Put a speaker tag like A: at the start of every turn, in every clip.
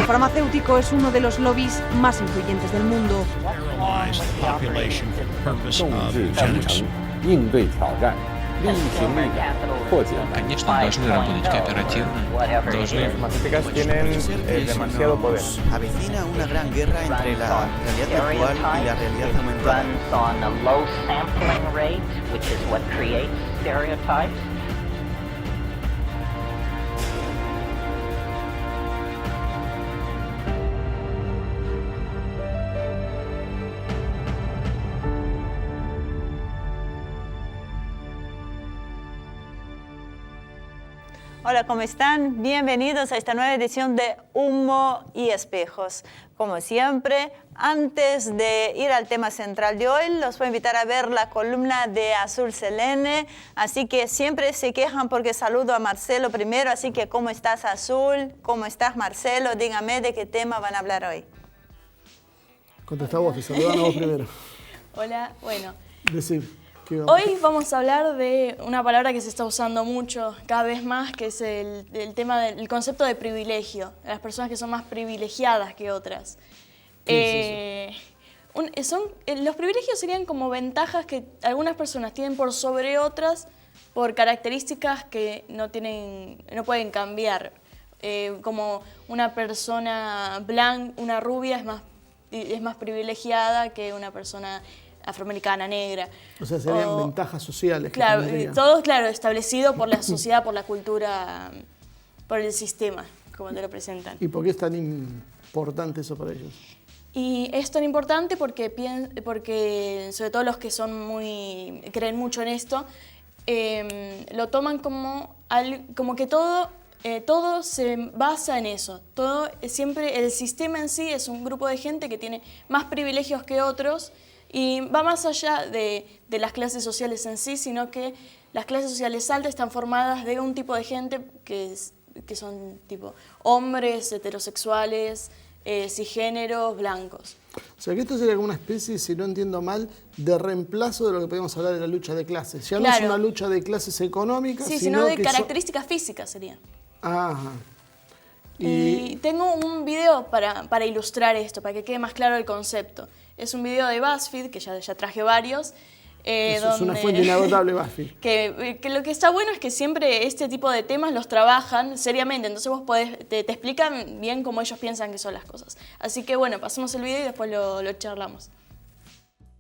A: El farmacéutico es uno de los lobbies más influyentes del mundo.
B: 应对挑战，力行力改，破解难题。
C: Конечно, должны работать кооперативно, должны...
D: Las farmacéuticas tienen demasiado poder.
E: Avecina una gran guerra entre la realidad virtual y la realidad aumentada.
F: Hola, ¿cómo están? Bienvenidos a esta nueva edición de Humo y Espejos. Como siempre, antes de ir al tema central de hoy, los voy a invitar a ver la columna de Azul Selene. Así que siempre se quejan porque saludo a Marcelo primero. Así que, ¿cómo estás, Azul? ¿Cómo estás, Marcelo? Dígame de qué tema van a hablar hoy.
G: Contestá vos y saludá a vos primero.
H: Hola, bueno.
G: Decir.
H: Hoy vamos a hablar de una palabra que se está usando mucho, cada vez más, que es el tema del concepto de privilegio, de las personas que son más privilegiadas que otras. Los privilegios serían como ventajas que algunas personas tienen por sobre otras por características que no pueden cambiar. Como una persona blanca, una rubia es más privilegiada que una persona afroamericana, negra.
G: O sea, serían ventajas sociales.
H: Claro, todo, claro, establecido por la sociedad, por la cultura, por el sistema, como te lo presentan.
G: ¿Y por qué es tan importante eso para ellos?
H: Y es tan importante porque sobre todo los que creen mucho en esto, lo toman como que todo se basa en eso. Siempre el sistema en sí es un grupo de gente que tiene más privilegios que otros. Y va más allá de las clases sociales en sí, sino que las clases sociales altas están formadas de un tipo de gente que son tipo hombres, heterosexuales, cisgéneros, blancos.
G: O sea, que esto sería como una especie, si no entiendo mal, de reemplazo de lo que podemos hablar de la lucha de clases. Ya
H: claro.
G: No es una lucha de clases económicas,
H: sí, sino de características físicas serían.
G: Ajá.
H: Y tengo un video para ilustrar esto, para que quede más claro el concepto. Es un video de BuzzFeed, que ya traje varios.
G: Es una fuente inagotable, BuzzFeed.
H: Que lo que está bueno es que siempre este tipo de temas los trabajan seriamente, entonces vos te explican bien cómo ellos piensan que son las cosas. Así que bueno, pasemos el video y después lo charlamos.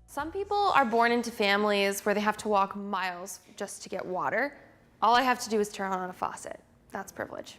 I: Some people are born into families where they have to walk miles just to get water. All I have to do is turn on a faucet. That's privilege.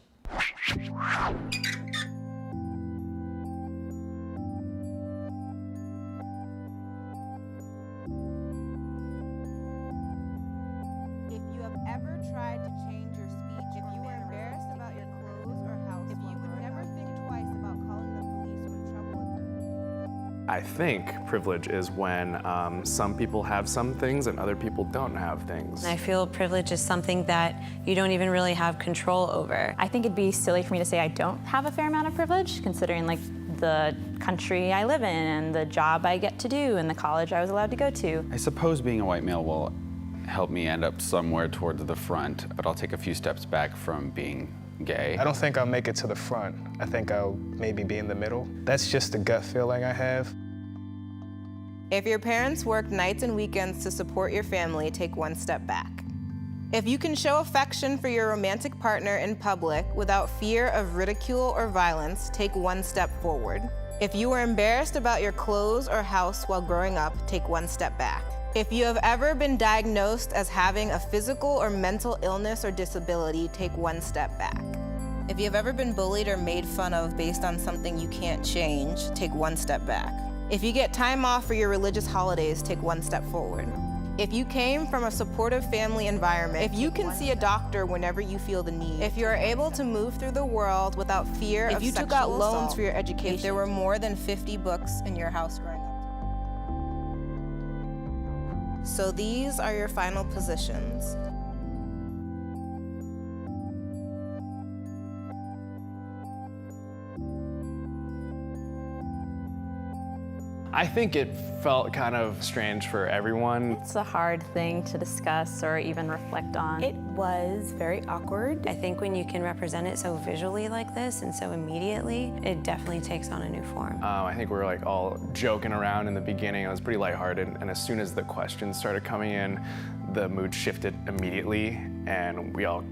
D: I think privilege is when some people have some things and other people don't have things.
J: I feel privilege is something that you don't even really have control over.
K: I think it'd be silly for me to say I don't have a fair amount of privilege, considering like the country I live in and the job I get to do and the college I was allowed to go to.
L: I suppose being a white male will help me end up somewhere towards the front, but I'll take a few steps back from being gay.
D: I don't think I'll make it to the front. I think I'll maybe be in the middle. That's just a gut feeling I have.
M: If your parents work nights and weekends to support your family, take one step back. If you can show affection for your romantic partner in public without fear of ridicule or violence, take one step forward. If you were embarrassed about your clothes or house while growing up, take one step back. If you have ever been diagnosed as having a physical or mental illness or disability, take one step back. If you have ever been bullied or made fun of based on something you can't change, take one step back. If you get time off for your religious holidays, take one step forward. If you came from a supportive family environment, if you can see a doctor whenever you feel the need, if you are able to move through the world without fear of sexual assault, if you took out loans for your education, if there were more than 50 books in your house growing up. So these are your final positions.
D: I think it felt kind of strange for everyone.
K: It's a hard thing to discuss or even reflect on.
J: It was very awkward. I think when you can represent it so visually like this and so immediately, it definitely takes on a new form.
D: I think we were like all joking around in the beginning. It was pretty lighthearted, and as soon as the questions started coming in, the mood shifted immediately, and we all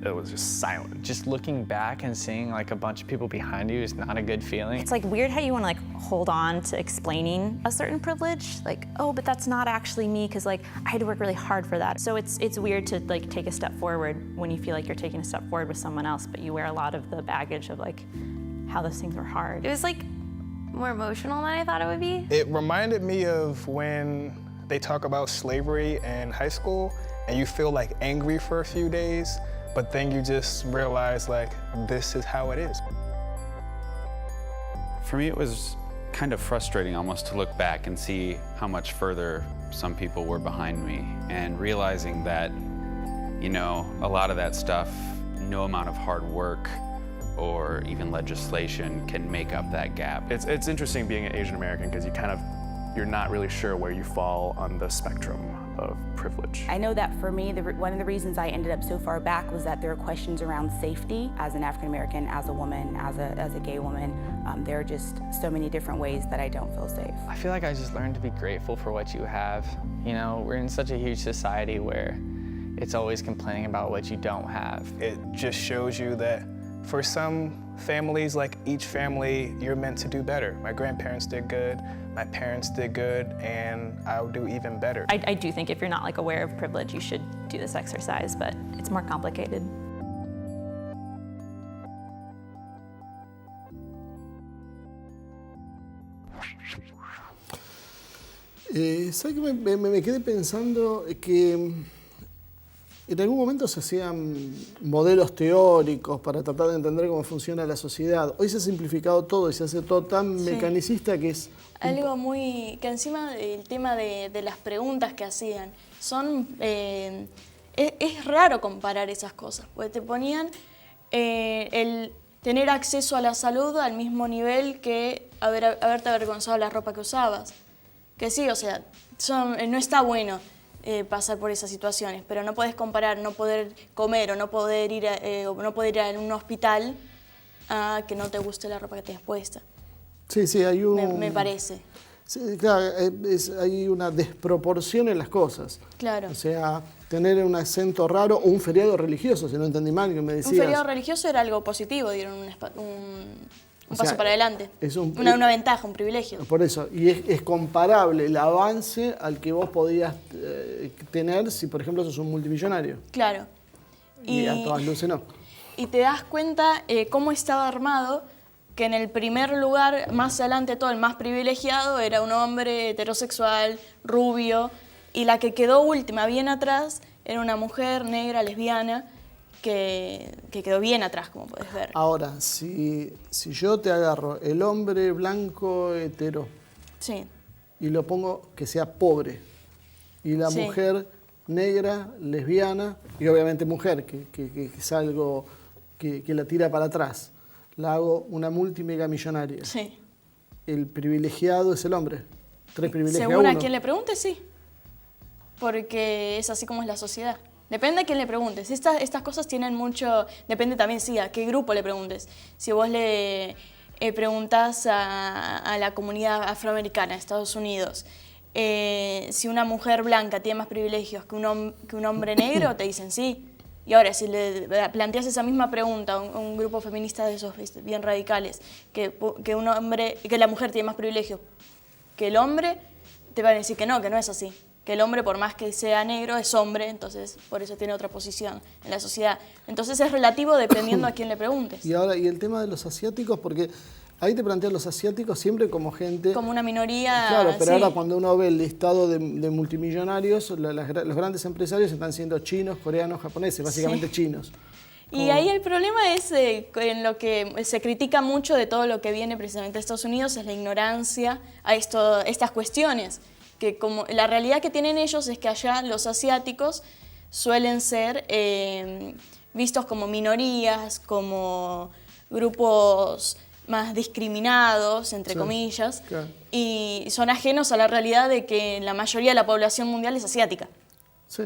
D: it was just silent.
N: Just looking back and seeing like a bunch of people behind you is not a good feeling.
K: It's like weird how you want to like hold on to explaining a certain privilege, like, oh, but that's not actually me, because like I had to work really hard for that. So it's weird to like take a step forward when you feel like you're taking a step forward with someone else, but you wear a lot of the baggage of like how those things were hard.
I: It was like more emotional than I thought it would be.
O: It reminded me of when they talk about slavery in high school and you feel like angry for a few days, but then you just realize like, this is how it is.
L: For me, it was kind of frustrating almost to look back and see how much further some people were behind me, and realizing that, you know, a lot of that stuff, no amount of hard work or even legislation can make up that gap.
D: It's interesting being an Asian American because you're not really sure where you fall on the spectrum of privilege.
P: I know that for me, one of the reasons I ended up so far back was that there are questions around safety as an African American, as a woman, as a gay woman. There are just so many different ways that I don't feel safe.
N: I feel like I just learned to be grateful for what you have. You know, we're in such a huge society where it's always complaining about what you don't have.
O: It just shows you that for some families, like each family, you're meant to do better. My grandparents did good, my parents did good, and I'll do even better.
K: I do think if you're not like aware of privilege, you should do this exercise, but it's more complicated.
G: ¿Sabes qué? Me quedé pensando que en algún momento se hacían modelos teóricos para tratar de entender cómo funciona la sociedad. Hoy se ha simplificado todo y se hace todo tan mecanicista que es...
H: Algo muy... que encima del tema de las preguntas que hacían, es raro comparar esas cosas, porque te ponían el tener acceso a la salud al mismo nivel que haberte avergonzado la ropa que usabas. Que sí, o sea, no está bueno pasar por esas situaciones, pero no puedes comparar no poder comer o no poder ir a un hospital a que no te guste la ropa que tienes puesta.
G: Sí, hay un...
H: Me parece.
G: Sí, claro, hay una desproporción en las cosas.
H: Claro.
G: O sea, tener un acento raro o un feriado religioso, si no entendí mal, que me decías.
H: Un feriado religioso era algo positivo, dieron un paso para adelante.
G: Es
H: una ventaja, un privilegio.
G: Por eso, y es comparable el avance al que vos podías tener si, por ejemplo, sos un multimillonario.
H: Claro.
G: Y a todas luces no.
H: Y te das cuenta cómo estaba armado, que en el primer lugar, más adelante todo, el más privilegiado, era un hombre heterosexual, rubio, y la que quedó última, bien atrás, era una mujer negra, lesbiana, que quedó bien atrás, como puedes ver.
G: Ahora, si yo te agarro el hombre blanco hetero y lo pongo que sea pobre, y la mujer negra, lesbiana, y obviamente mujer, que es algo que la tira para atrás, la hago una multimegamillonaria.
H: Sí.
G: El privilegiado es el hombre. 3 privilegios
H: Según
G: a uno.
H: a quien le pregunte, sí. Porque es así como es la sociedad. Depende a quién le preguntes. Estas cosas tienen mucho... Depende también, sí, a qué grupo le preguntes. Si vos le preguntás a la comunidad afroamericana, Estados Unidos, si una mujer blanca tiene más privilegios que un hombre negro, te dicen sí. Y ahora, si le planteas esa misma pregunta a un grupo feminista de esos bien radicales, que la mujer tiene más privilegios que el hombre, te van a decir que no es así. Que el hombre, por más que sea negro, es hombre, entonces por eso tiene otra posición en la sociedad. Entonces es relativo dependiendo a quién le preguntes.
G: Y ahora, y el tema de los asiáticos, porque ahí te plantean los asiáticos siempre como gente...
H: Como una minoría...
G: Claro, pero ahora cuando uno ve el listado de multimillonarios, los grandes empresarios están siendo chinos, coreanos, japoneses, básicamente chinos.
H: Y ahí el problema es, en lo que se critica mucho de todo lo que viene precisamente de Estados Unidos, es la ignorancia a estas cuestiones. Que como la realidad que tienen ellos es que allá los asiáticos suelen ser vistos como minorías, como grupos más discriminados, entre
G: Sí,
H: comillas,
G: claro.
H: y son ajenos a la realidad de que la mayoría de la población mundial es asiática.
G: Sí,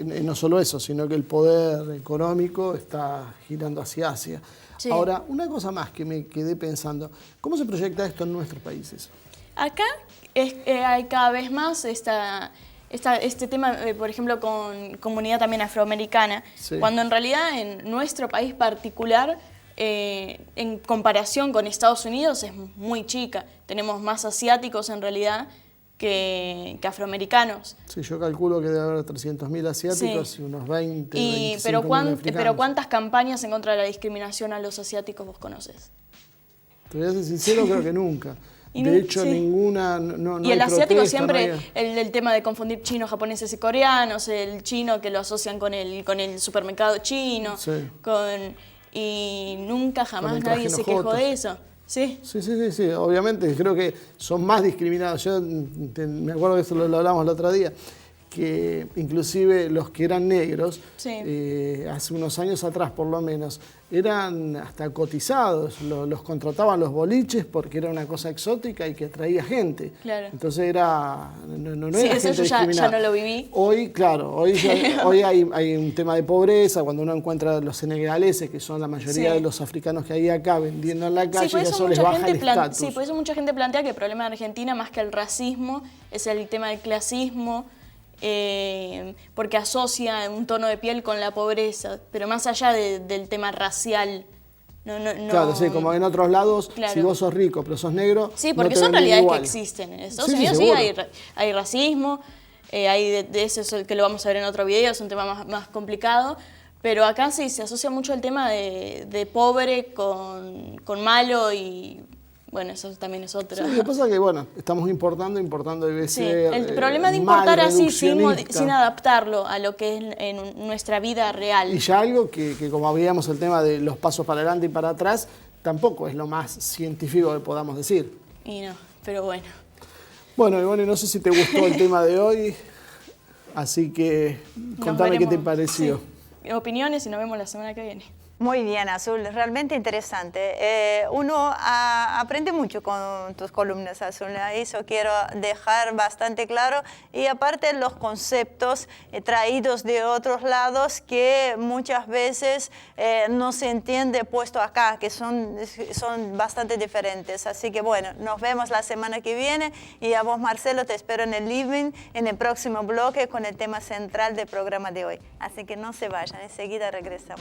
G: y no solo eso, sino que el poder económico está girando hacia Asia.
H: Sí.
G: Ahora, una cosa más que me quedé pensando, ¿cómo se proyecta esto en nuestros países?
H: Acá hay cada vez más este tema, por ejemplo, con comunidad también afroamericana,
G: Sí.
H: cuando en realidad en nuestro país particular, en comparación con Estados Unidos, es muy chica. Tenemos más asiáticos en realidad que afroamericanos.
G: Sí, yo calculo que debe haber 300.000 asiáticos
H: Sí.
G: y unos 20,
H: Pero
G: 25.000 africanos.
H: pero ¿cuántas campañas en contra de la discriminación a los asiáticos vos conoces?
G: Te voy a ser sincero, creo que nunca.
H: Y
G: De
H: no-
G: hecho,
H: sí.
G: ninguna, no
H: Y el
G: hay
H: asiático
G: protesta,
H: siempre,
G: no hay-
H: el tema de confundir chinos, japoneses y coreanos, el chino que lo asocian con el supermercado chino,
G: Sí.
H: y nunca jamás
G: el traje
H: nadie
G: en
H: se
G: los
H: quejó
G: jotos.
H: de eso. Sí.
G: Sí, obviamente, creo que son más discriminados. Yo me acuerdo que eso lo hablamos el otro día, que inclusive los que eran negros,
H: Sí.
G: hace unos años atrás por lo menos, eran hasta cotizados, los contrataban los boliches porque era una cosa exótica y que atraía gente.
H: Claro.
G: Entonces era, no
H: Sí,
G: era
H: eso
G: gente
H: yo ya
G: discriminada.
H: no lo viví.
G: Hoy, claro, hoy hay un tema de pobreza, cuando uno encuentra los senegaleses, que son la mayoría
H: Sí.
G: de los africanos que hay acá vendiendo en la calle,
H: Sí, por
G: y
H: eso
G: eso les
H: mucha
G: baja el
H: gente
G: estatus.
H: sí, por eso mucha gente plantea que el problema de Argentina, más que el racismo, es el tema del clasismo, porque asocia un tono de piel con la pobreza, pero más allá del tema racial. No.
G: Claro, sí, como en otros lados,
H: Claro.
G: si vos sos rico pero sos negro,
H: Sí,
G: no
H: porque
G: te
H: son
G: ven
H: realidades
G: igual.
H: que existen. En Estados
G: Sí,
H: Unidos sí
G: seguro.
H: hay racismo, hay de eso es el que lo vamos a ver en otro video, es un tema más complicado, pero acá sí se asocia mucho el tema de pobre con malo y bueno, eso también es otro.
G: Sí, lo que pasa es que, bueno, estamos importando debe
H: Sí,
G: ser
H: el problema de
G: mal
H: importar así sin
G: reduccionista.
H: adaptarlo a lo que es en nuestra vida real.
G: Y ya algo que como veíamos el tema de los pasos para adelante y para atrás, tampoco es lo más científico que podamos decir.
H: Y no, pero bueno.
G: Bueno, Ivonne, no sé si te gustó el tema de hoy, así que contame qué te pareció.
H: Sí. Opiniones y nos vemos la semana que viene.
F: Muy bien, Azul, realmente interesante. Uno aprende mucho con tus columnas, Azul, eso quiero dejar bastante claro. Y aparte los conceptos traídos de otros lados que muchas veces no se entiende puesto acá, que son bastante diferentes. Así que bueno, nos vemos la semana que viene y a vos, Marcelo, te espero en el living, en el próximo bloque con el tema central del programa de hoy. Así que no se vayan, enseguida regresamos.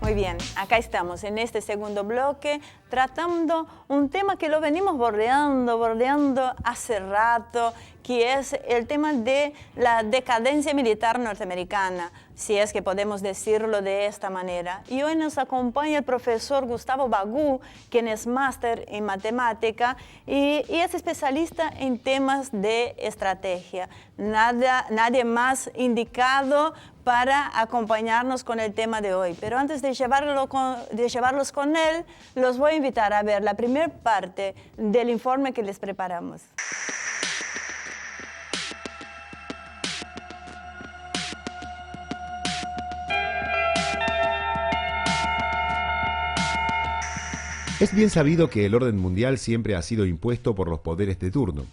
F: Muy bien, acá estamos en este segundo bloque tratando un tema que lo venimos bordeando hace rato, que es el tema de la decadencia militar norteamericana, si es que podemos decirlo de esta manera. Y hoy nos acompaña el profesor Gustavo Bagú, quien es máster en matemática y es especialista en temas de estrategia. Nadie más indicado para acompañarnos con el tema de hoy. Pero antes de llevarlos con él, los voy a invitar a ver la primera parte del informe que les preparamos.
Q: Es bien sabido que el orden mundial siempre ha sido impuesto por los poderes de turno.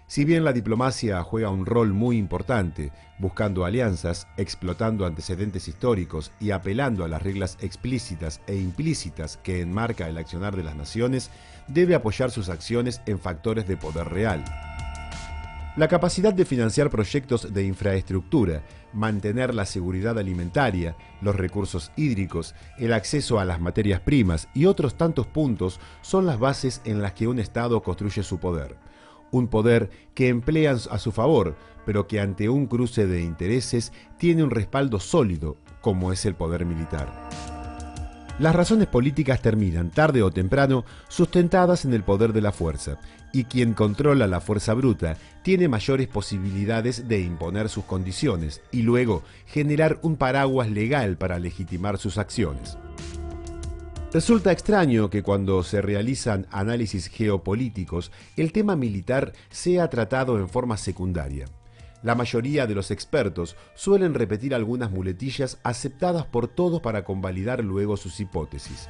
Q: Si bien la diplomacia juega un rol muy importante, buscando alianzas, explotando antecedentes históricos y apelando a las reglas explícitas e implícitas que enmarca el accionar de las naciones, debe apoyar sus acciones en factores de poder real. La capacidad de financiar proyectos de infraestructura, mantener la seguridad alimentaria, los recursos hídricos, el acceso a las materias primas y otros tantos puntos son las bases en las que un Estado construye su poder. Un poder que emplean a su favor, pero que ante un cruce de intereses tiene un respaldo sólido, como es el poder militar. Las razones políticas terminan, tarde o temprano, sustentadas en el poder de la fuerza, y quien controla la fuerza bruta tiene mayores posibilidades de imponer sus condiciones y luego generar un paraguas legal para legitimar sus acciones. Resulta extraño que cuando se realizan análisis geopolíticos, el tema militar sea tratado en forma secundaria. La mayoría de los expertos suelen repetir algunas muletillas aceptadas por todos para convalidar luego sus hipótesis.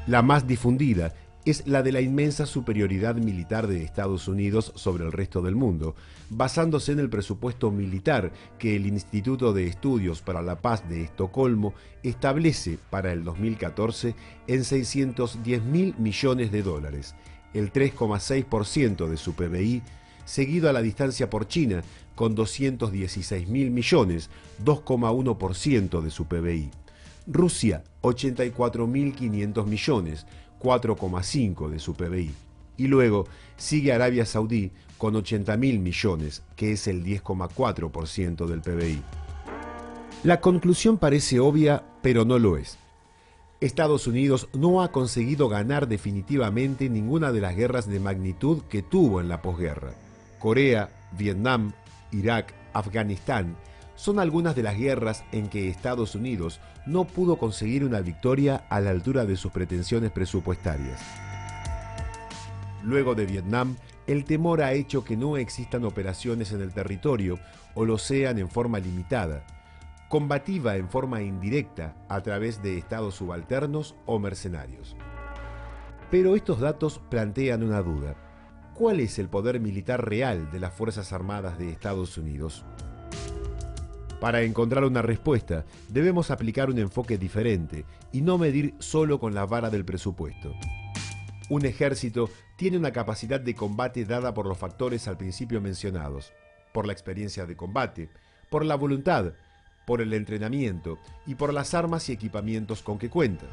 Q: La más difundida es la de la inmensa superioridad militar de Estados Unidos sobre el resto del mundo, basándose en el presupuesto militar que el Instituto de Estudios para la Paz de Estocolmo establece para el 2014 en $610.000 millones, el 3,6% de su PBI, seguido a la distancia por China con 216.000 millones, 2,1% de su PBI. Rusia, 84.500 millones, 4,5% de su PBI. Y luego sigue Arabia Saudí con 80.000 millones, que es el 10,4% del PBI. La conclusión parece obvia, pero no lo es. Estados Unidos no ha conseguido ganar definitivamente ninguna de las guerras de magnitud que tuvo en la posguerra. Corea, Vietnam, Irak, Afganistán son algunas de las guerras en que Estados Unidos no pudo conseguir una victoria a la altura de sus pretensiones presupuestarias. Luego de Vietnam, el temor ha hecho que no existan operaciones en el territorio o lo sean en forma limitada, combativa en forma indirecta a través de estados subalternos o mercenarios. Pero estos datos plantean una duda. ¿Cuál es el poder militar real de las Fuerzas Armadas de Estados Unidos? Para encontrar una respuesta, debemos aplicar un enfoque diferente y no medir solo con la vara del presupuesto. Un ejército tiene una capacidad de combate dada por los factores al principio mencionados, por la experiencia de combate, por la voluntad, por el entrenamiento y por las armas y equipamientos con que cuenta.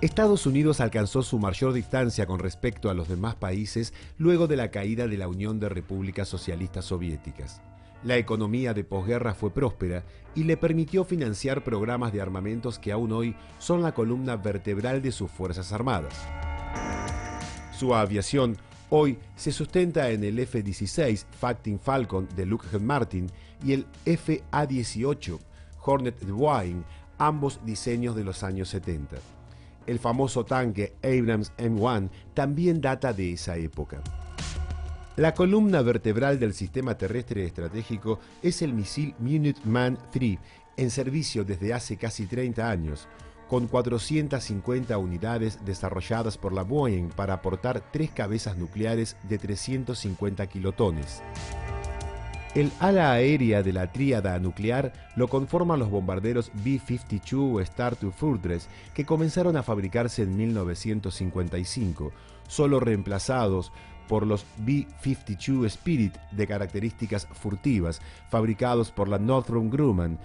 Q: Estados Unidos alcanzó su mayor distancia con respecto a los demás países luego de la caída de la Unión de Repúblicas Socialistas Soviéticas. La economía de posguerra fue próspera y le permitió financiar programas de armamentos que aún hoy son la columna vertebral de sus Fuerzas Armadas. Su aviación hoy se sustenta en el F-16 Fighting Falcon de Lockheed Martin y el F-A-18 Hornet de Boeing, ambos diseños de los años 70. El famoso tanque Abrams M1 también data de esa época. La columna vertebral del sistema terrestre estratégico es el misil Minuteman III, en servicio desde hace casi 30 años, con 450 unidades desarrolladas por la Boeing para aportar 3 cabezas nucleares de 350 kilotones. El ala aérea de la tríada nuclear lo conforman los bombarderos B-52 Star to Fortress, que comenzaron a fabricarse en 1955, solo reemplazados por los B-52 Spirit de características furtivas, fabricados por la Northrop Grumman.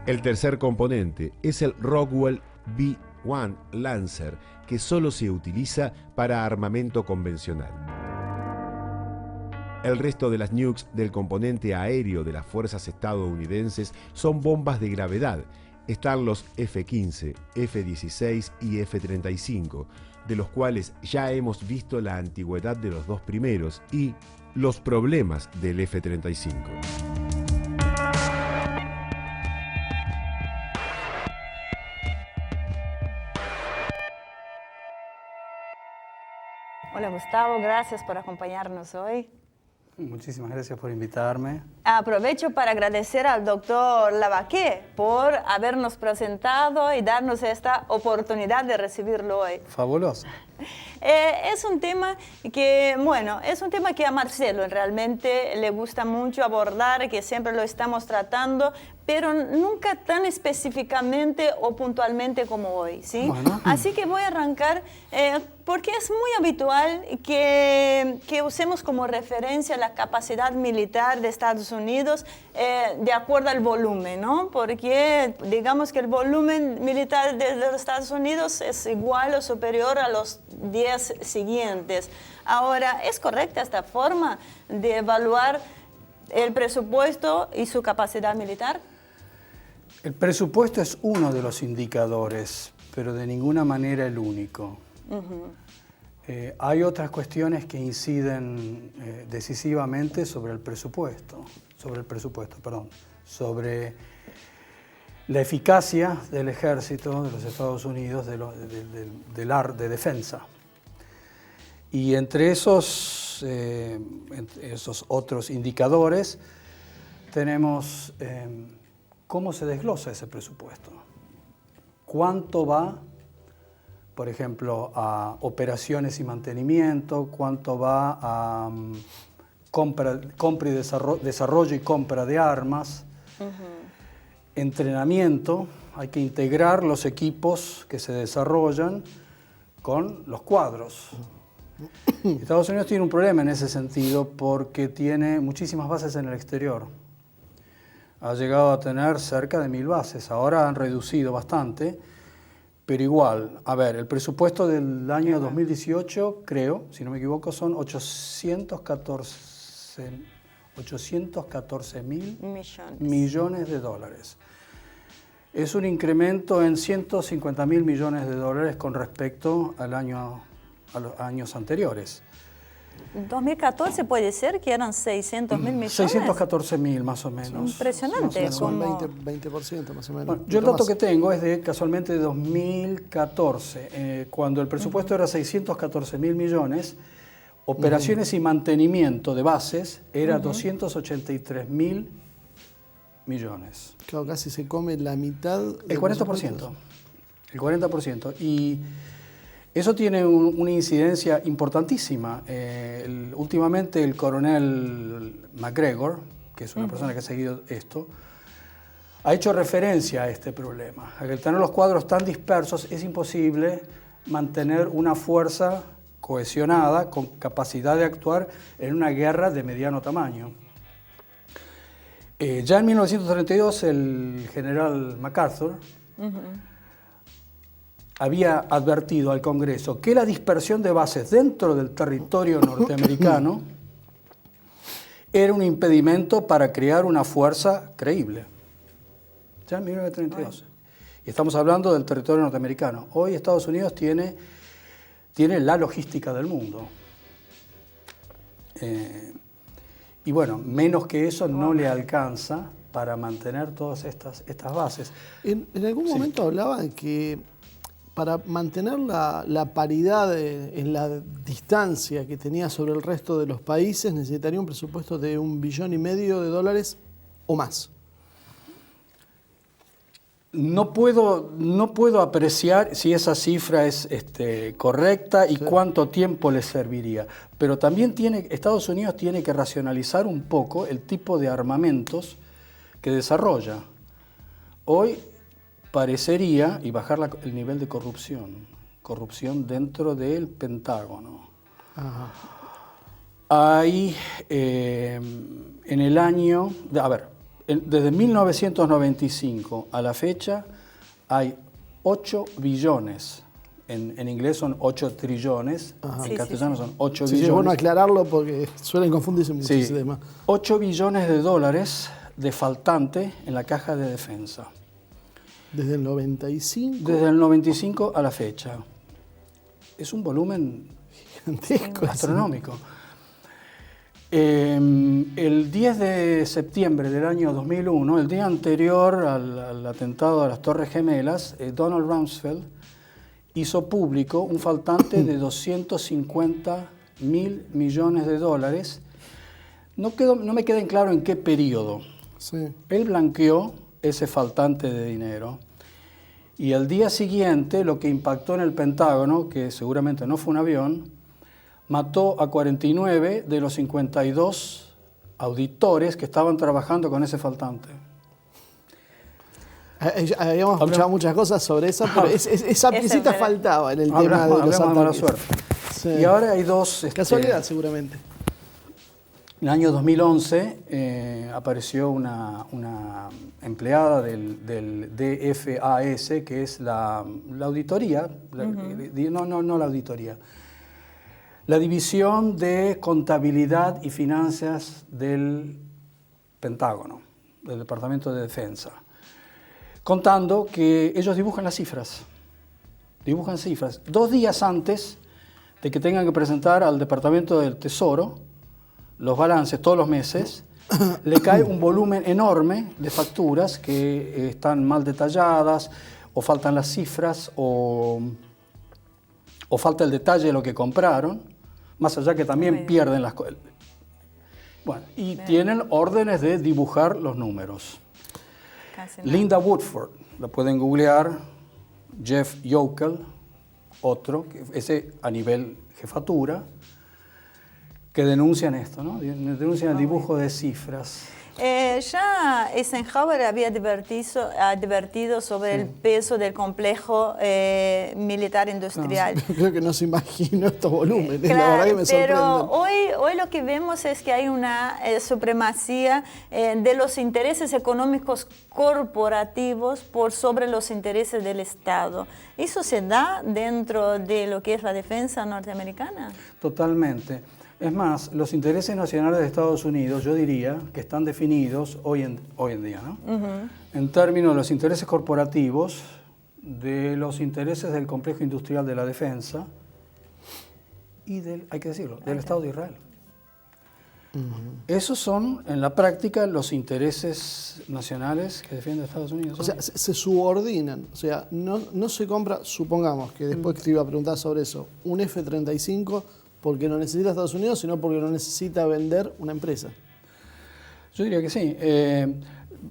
Q: El tercer componente es el Rockwell B-1 Lancer, que solo se utiliza para armamento convencional. El resto de las nukes del componente aéreo de las fuerzas estadounidenses son bombas de gravedad. Están los F-15, F-16 y F-35, de los cuales ya hemos visto la antigüedad de los dos primeros y los problemas del F-35.
F: Hola Gustavo, gracias por acompañarnos hoy.
R: Muchísimas gracias por invitarme.
F: Aprovecho para agradecer al doctor Lavaque por habernos presentado y darnos esta oportunidad de recibirlo hoy.
R: Fabuloso.
F: Es un tema que, bueno, es un tema que a Marcelo realmente le gusta mucho abordar, que siempre lo estamos tratando, pero nunca tan específicamente o puntualmente como hoy, ¿sí? Bueno. Así que voy a arrancar porque es muy habitual que usemos como referencia la capacidad militar de Estados Unidos de acuerdo al volumen, ¿no? Porque digamos que el volumen militar de los Estados Unidos es igual o superior a los 10 siguientes. Ahora, ¿es correcta esta forma de evaluar el presupuesto y su capacidad militar?
R: El presupuesto es uno de los indicadores, pero de ninguna manera el único. Hay otras cuestiones que inciden decisivamente sobre la eficacia del ejército de los Estados Unidos de defensa. Y entre esos otros indicadores tenemos cómo se desglosa ese presupuesto. ¿Cuánto va, por ejemplo, a operaciones y mantenimiento? ¿Cuánto va a compra y desarrollo y compra de armas? Entrenamiento, hay que integrar los equipos que se desarrollan con los cuadros. Estados Unidos tiene un problema en ese sentido porque tiene muchísimas bases en el exterior. Ha llegado a tener cerca de 1000 bases, ahora han reducido bastante, pero igual, a ver, el presupuesto del año 2018, creo, si no me equivoco, son 814.000 millones de dólares. Es un incremento en 150.000 millones de dólares con respecto a los años anteriores.
F: 2014 puede ser que eran 600.000 millones.
R: 614.000 más o menos.
F: Impresionante.
G: Son 20% más o menos.
R: Bueno, yo el dato que tengo es de casualmente de 2014, cuando el presupuesto era 614.000 millones, operaciones y mantenimiento de bases era 283.000 millones.
G: Claro, casi se come la mitad.
R: El 40%. El 40%. Y eso tiene una incidencia importantísima. Últimamente el coronel McGregor, que es una persona que ha seguido esto, ha hecho referencia a este problema. Al tener los cuadros tan dispersos es imposible mantener una fuerza cohesionada con capacidad de actuar en una guerra de mediano tamaño. Ya en 1932 el general MacArthur había advertido al Congreso que la dispersión de bases dentro del territorio norteamericano era un impedimento para crear una fuerza creíble. Ya en 1932. Y estamos hablando del territorio norteamericano. Hoy Estados Unidos tiene la logística del mundo. Y bueno, menos que eso no le alcanza para mantener todas estas bases.
G: En algún momento hablaba de que para mantener la paridad en la distancia que tenía sobre el resto de los países necesitaría un presupuesto de $1,5 billones o más.
R: No puedo apreciar si esa cifra es correcta y cuánto tiempo le serviría, pero también Estados Unidos tiene que racionalizar un poco el tipo de armamentos que desarrolla. Hoy parecería, y bajar el nivel de corrupción dentro del Pentágono.
G: Ajá.
R: Hay en el año, desde 1995 a la fecha hay 8 billones. En inglés son 8 trillones, en castellano son 8 billones.
G: Sí, es bueno aclararlo porque suelen confundirse muchísimo.
R: 8 billones de dólares de faltante en la caja de defensa.
G: ¿Desde el 95?
R: Desde el 95 a la fecha. Es un volumen gigantesco, astronómico. El 10 de septiembre del año 2001, el día anterior al atentado a las Torres Gemelas, Donald Rumsfeld hizo público un faltante de 250.000 millones de dólares. No me queda en claro en qué periodo.
G: Sí.
R: Él blanqueó ese faltante de dinero y al día siguiente lo que impactó en el Pentágono, que seguramente no fue un avión, mató a 49 de los 52 auditores que estaban trabajando con ese faltante.
G: Habíamos escuchado muchas cosas sobre eso, pero esa piecita faltaba en el tema de los ataques.
R: Suerte. Sí. Y ahora hay dos...
G: Casualidad, seguramente.
R: En el año 2011 apareció una empleada del DFAS, que es la auditoría, no la auditoría, la División de Contabilidad y Finanzas del Pentágono, del Departamento de Defensa, contando que ellos dibujan las cifras. Dibujan cifras. 2 días antes de que tengan que presentar al Departamento del Tesoro los balances todos los meses, le cae un volumen enorme de facturas que están mal detalladas, o faltan las cifras, o falta el detalle de lo que compraron, más allá que también pierden las cosas. Bueno, y tienen órdenes de dibujar los números. Linda Woodford, la pueden googlear, Jeff Yokel, otro, ese a nivel jefatura, que denuncian esto, ¿no? Denuncian el dibujo de cifras.
F: Ya Eisenhower había advertido sobre el peso del complejo militar industrial.
G: Creo que no se imagina estos volúmenes,
F: Claro,
G: la verdad que me
F: pero
G: sorprenden.
F: hoy lo que vemos es que hay una supremacía de los intereses económicos corporativos por sobre los intereses del Estado. ¿Eso se da dentro de lo que es la defensa norteamericana?
R: Totalmente. Es más, los intereses nacionales de Estados Unidos, yo diría que están definidos hoy en día, ¿no? En términos de los intereses corporativos, de los intereses del complejo industrial de la defensa y hay que decirlo, del Estado de Israel. Esos son, en la práctica, los intereses nacionales que defiende Estados Unidos.
G: O sea, se subordinan. O sea, no se compra, supongamos que después que te iba a preguntar sobre eso, un F-35 porque no necesita Estados Unidos, sino porque no necesita vender una empresa.
R: Yo diría que sí.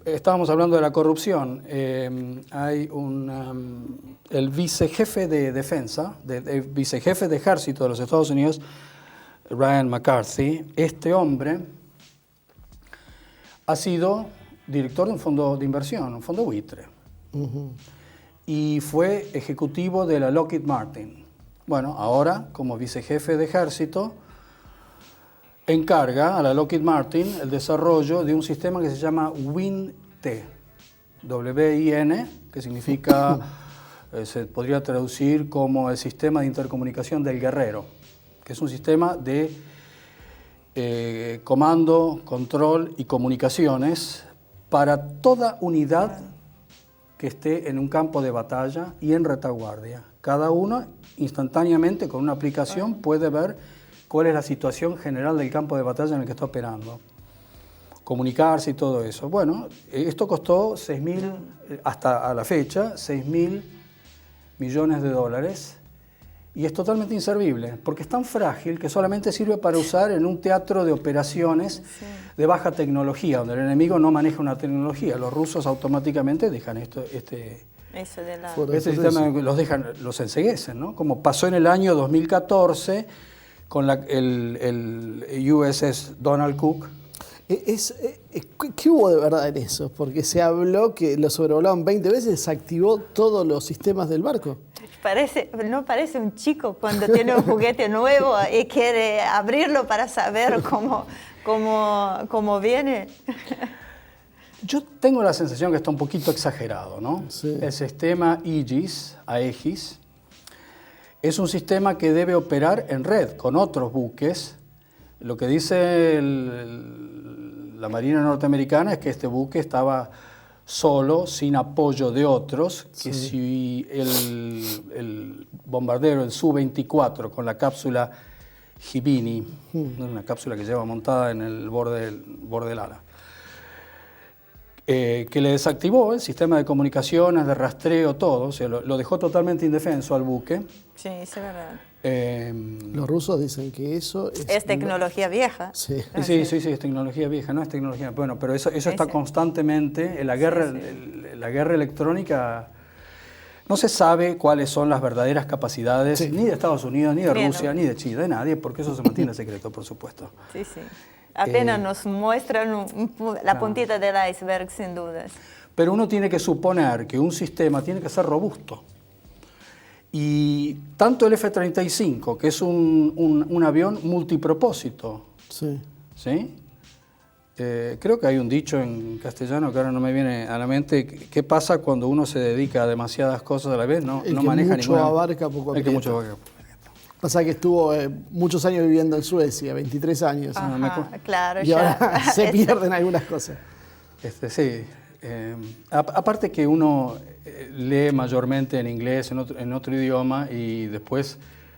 R: Estábamos hablando de la corrupción. Hay el vicejefe de defensa, el vicejefe de ejército de los Estados Unidos, Ryan McCarthy. Este hombre ha sido director de un fondo de inversión, un fondo buitre. Y fue ejecutivo de la Lockheed Martin. Bueno, ahora, como vicejefe de ejército, encarga a la Lockheed Martin el desarrollo de un sistema que se llama WIN-T, W-I-N, que significa, se podría traducir como el sistema de intercomunicación del guerrero, que es un sistema de comando, control y comunicaciones para toda unidad que esté en un campo de batalla y en retaguardia. Cada uno instantáneamente con una aplicación puede ver cuál es la situación general del campo de batalla en el que está operando, comunicarse y todo eso. Bueno, esto costó 6.000, hasta a la fecha, 6.000 millones de dólares y es totalmente inservible porque es tan frágil que solamente sirve para usar en un teatro de operaciones de baja tecnología, donde el enemigo no maneja una tecnología. Los rusos automáticamente dejan este sistema, los enceguecen, ¿no? Como pasó en el año 2014 con el USS Donald Cook.
G: ¿Qué hubo de verdad en eso? Porque se habló que lo sobrevolaron 20 veces y desactivó todos los sistemas del barco.
F: No parece un chico cuando tiene un juguete nuevo y quiere abrirlo para saber cómo viene.
R: Yo tengo la sensación que está un poquito exagerado, ¿no? Sí. El sistema Aegis, es un sistema que debe operar en red con otros buques. Lo que dice la Marina norteamericana es que este buque estaba solo, sin apoyo de otros, que si el bombardero, el Su-24, con la cápsula Hibini, una cápsula que lleva montada en el borde del ala, que le desactivó el sistema de comunicaciones, de rastreo, todo, o sea, lo dejó totalmente indefenso al buque.
F: Sí, es verdad.
G: Los rusos dicen que eso
F: es tecnología vieja.
R: Sí, es tecnología vieja, no es tecnología. Bueno, pero eso está constantemente en la guerra. La guerra electrónica no se sabe cuáles son las verdaderas capacidades ni de Estados Unidos, ni de Rusia, ni de China, de nadie, porque eso se mantiene secreto, por supuesto.
F: Sí. Apenas nos muestran la puntita del iceberg, sin dudas.
R: Pero uno tiene que suponer que un sistema tiene que ser robusto. Y tanto el F-35, que es un avión multipropósito, creo que hay un dicho en castellano que ahora no me viene a la mente, ¿qué pasa cuando uno se dedica a demasiadas cosas a la vez? No maneja ninguna.
G: Abarca, poco aprieta.
R: El que mucho abarca.
G: Pasa que estuvo muchos años viviendo en Suecia, 23 años.
F: Claro,
G: y ahora se pierden algunas cosas.
R: Aparte que uno lee mayormente en inglés, en otro idioma, y después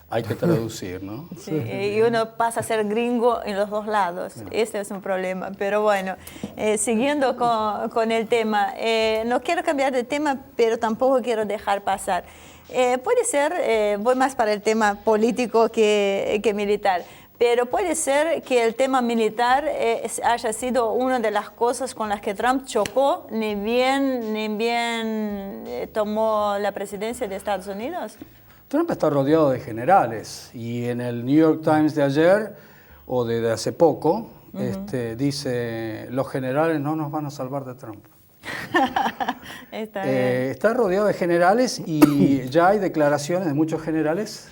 R: hay que traducir, ¿no?
F: Sí, y uno pasa a ser gringo en los dos lados. Este es un problema. Pero bueno, siguiendo con el tema, no quiero cambiar de tema, pero tampoco quiero dejar pasar. Puede ser, voy más para el tema político que militar, pero puede ser que el tema militar haya sido una de las cosas con las que Trump chocó, ni bien tomó la presidencia de Estados Unidos.
R: Trump está rodeado de generales y en el New York Times de ayer o de hace poco dice, los generales no nos van a salvar de Trump. Está rodeado de generales y ya hay declaraciones de muchos generales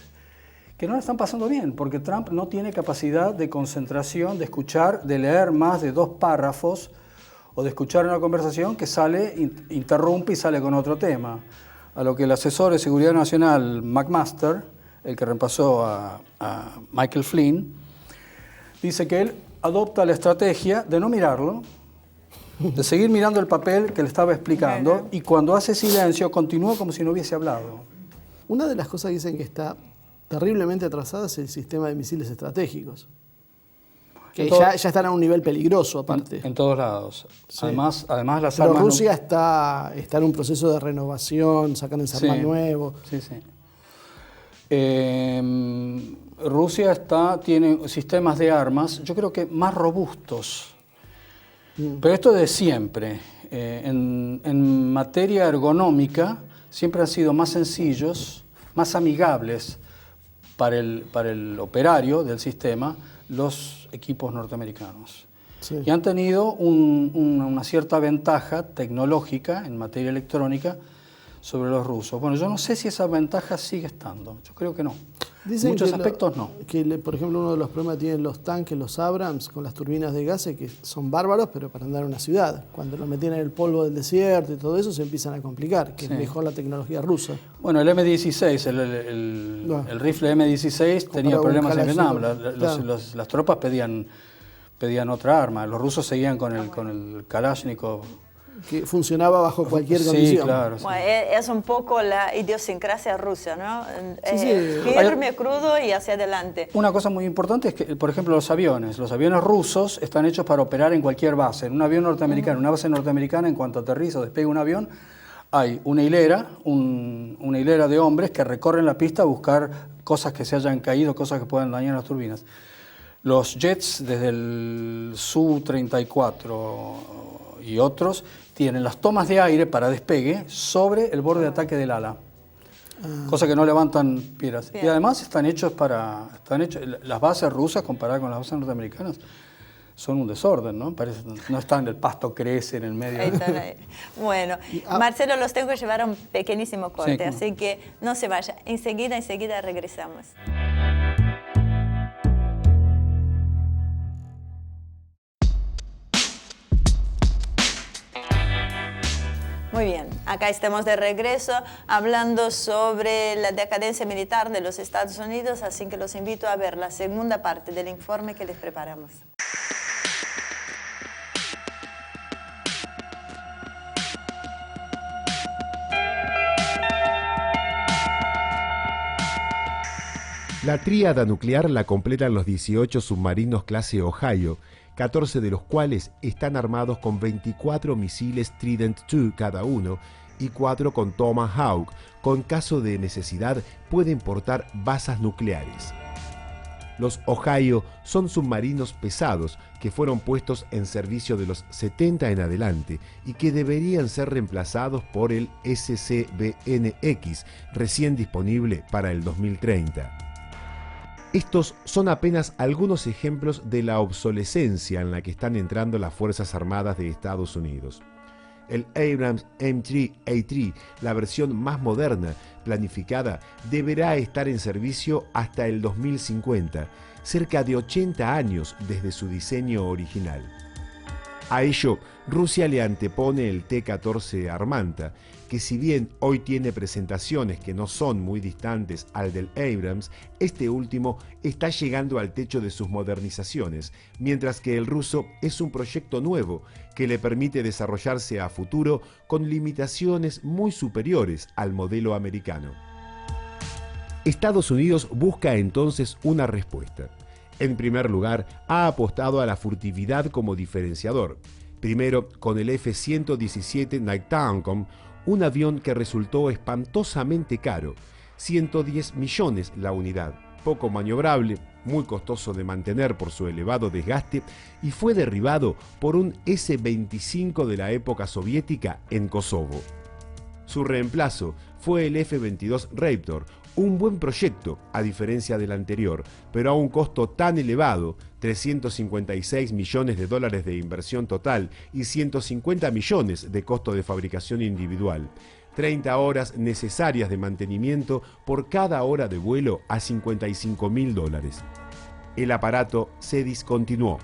R: que no le están pasando bien, porque Trump no tiene capacidad de concentración, de escuchar, de leer más de 2 párrafos o de escuchar una conversación que sale, interrumpe y sale con otro tema. A lo que el asesor de Seguridad Nacional, McMaster, el que reemplazó a Michael Flynn, dice que él adopta la estrategia de no mirarlo, de seguir mirando el papel que le estaba explicando, y cuando hace silencio continúa como si no hubiese hablado.
G: Una de las cosas que dicen que está terriblemente atrasada es el sistema de misiles estratégicos, que ya están a un nivel peligroso aparte.
R: En todos lados. Sí. Además las
G: Pero
R: armas...
G: Rusia está en un proceso de renovación, sacan armas nuevos.
R: Sí, sí. Rusia tiene sistemas de armas, yo creo que más robustos. Pero esto de siempre. En materia ergonómica siempre han sido más sencillos, más amigables para el operario del sistema, los equipos norteamericanos. Sí. Y han tenido una cierta ventaja tecnológica en materia electrónica sobre los rusos. Bueno, yo no sé si esa ventaja sigue estando, yo creo que no.
G: Dicen
R: en muchos aspectos no.
G: Por ejemplo, uno de los problemas que tienen los tanques, los Abrams, con las turbinas de gas, es que son bárbaros, pero para andar en una ciudad. Cuando lo metían en el polvo del desierto y todo eso, se empiezan a complicar, que es mejor la tecnología rusa.
R: Bueno, el M16, el rifle M16 tenía problemas en Vietnam. Las tropas pedían otra arma. Los rusos seguían con el Kalashnikov.
G: Que funcionaba bajo cualquier condición.
R: Sí, claro.
F: Sí. Bueno, es un poco la idiosincrasia rusa, ¿no? Firme, crudo y hacia adelante.
R: Una cosa muy importante es que, por ejemplo, los aviones rusos están hechos para operar en cualquier base. En un avión norteamericano, una base norteamericana, en cuanto aterriza o despega un avión, hay una hilera de hombres que recorren la pista a buscar cosas que se hayan caído, cosas que puedan dañar las turbinas. Los jets, desde el Su-34 y otros, tienen las tomas de aire para despegue sobre el borde de ataque del ala, cosa que no levantan piedras. Y además están hechos las bases rusas comparadas con las bases norteamericanas son un desorden, ¿no? No están, el pasto crece en el medio.
F: Bueno, Marcelo, los tengo que llevar a un pequeñísimo corte, así que no se vaya. Enseguida regresamos. Muy bien, acá estamos de regreso hablando sobre la decadencia militar de los Estados Unidos, así que los invito a ver la segunda parte del informe que les preparamos.
Q: La tríada nuclear la completan los 18 submarinos clase Ohio, 14 de los cuales están armados con 24 misiles Trident II cada uno y 4 con Tomahawk, con caso de necesidad pueden portar bazas nucleares. Los Ohio son submarinos pesados que fueron puestos en servicio de los 70 en adelante y que deberían ser reemplazados por el SCBNX, recién disponible para el 2030. Estos son apenas algunos ejemplos de la obsolescencia en la que están entrando las Fuerzas Armadas de Estados Unidos. El Abrams M3A3, la versión más moderna, planificada, deberá estar en servicio hasta el 2050, cerca de 80 años desde su diseño original. A ello, Rusia le antepone el T-14 Armata, que si bien hoy tiene presentaciones que no son muy distantes al del Abrams, este último está llegando al techo de sus modernizaciones, mientras que el ruso es un proyecto nuevo que le permite desarrollarse a futuro con limitaciones muy superiores al modelo americano. Estados Unidos busca entonces una respuesta. En primer lugar, ha apostado a la furtividad como diferenciador. Primero, con el F-117 Nighthawk, un avión que resultó espantosamente caro, 110 millones la unidad, poco maniobrable, muy costoso de mantener por su elevado desgaste, y fue derribado por un S-25 de la época soviética en Kosovo. Su reemplazo fue el F-22 Raptor, un buen proyecto a diferencia del anterior, pero a un costo tan elevado, 356 millones de dólares de inversión total y 150 millones de costo de fabricación individual. 30 horas necesarias de mantenimiento por cada hora de vuelo a $55.000. El aparato se discontinuó.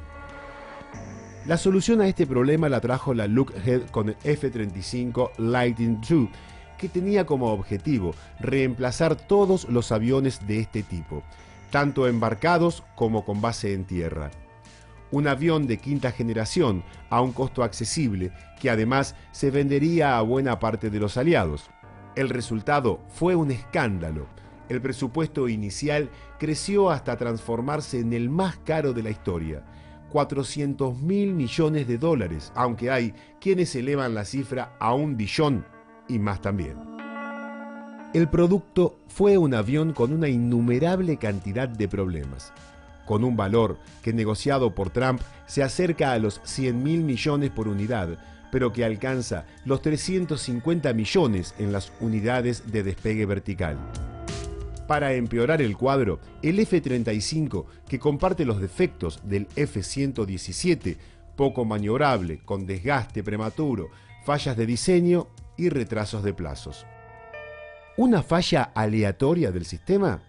Q: La solución a este problema la trajo la Lockheed con el F-35 Lightning II, que tenía como objetivo reemplazar todos los aviones de este tipo, tanto embarcados como con base en tierra. Un avión de quinta generación a un costo accesible que además se vendería a buena parte de los aliados. El resultado fue un escándalo. El presupuesto inicial creció hasta transformarse en el más caro de la historia, $400.000 millones, aunque hay quienes elevan la cifra a $1 billón y más también. El producto fue un avión con una innumerable cantidad de problemas, con un valor que negociado por Trump se acerca a los 100.000 millones por unidad, pero que alcanza los 350 millones en las unidades de despegue vertical. Para empeorar el cuadro, el F-35, que comparte los defectos del F-117, poco maniobrable, con desgaste prematuro, fallas de diseño y retrasos de plazos. ¿Una falla aleatoria del sistema?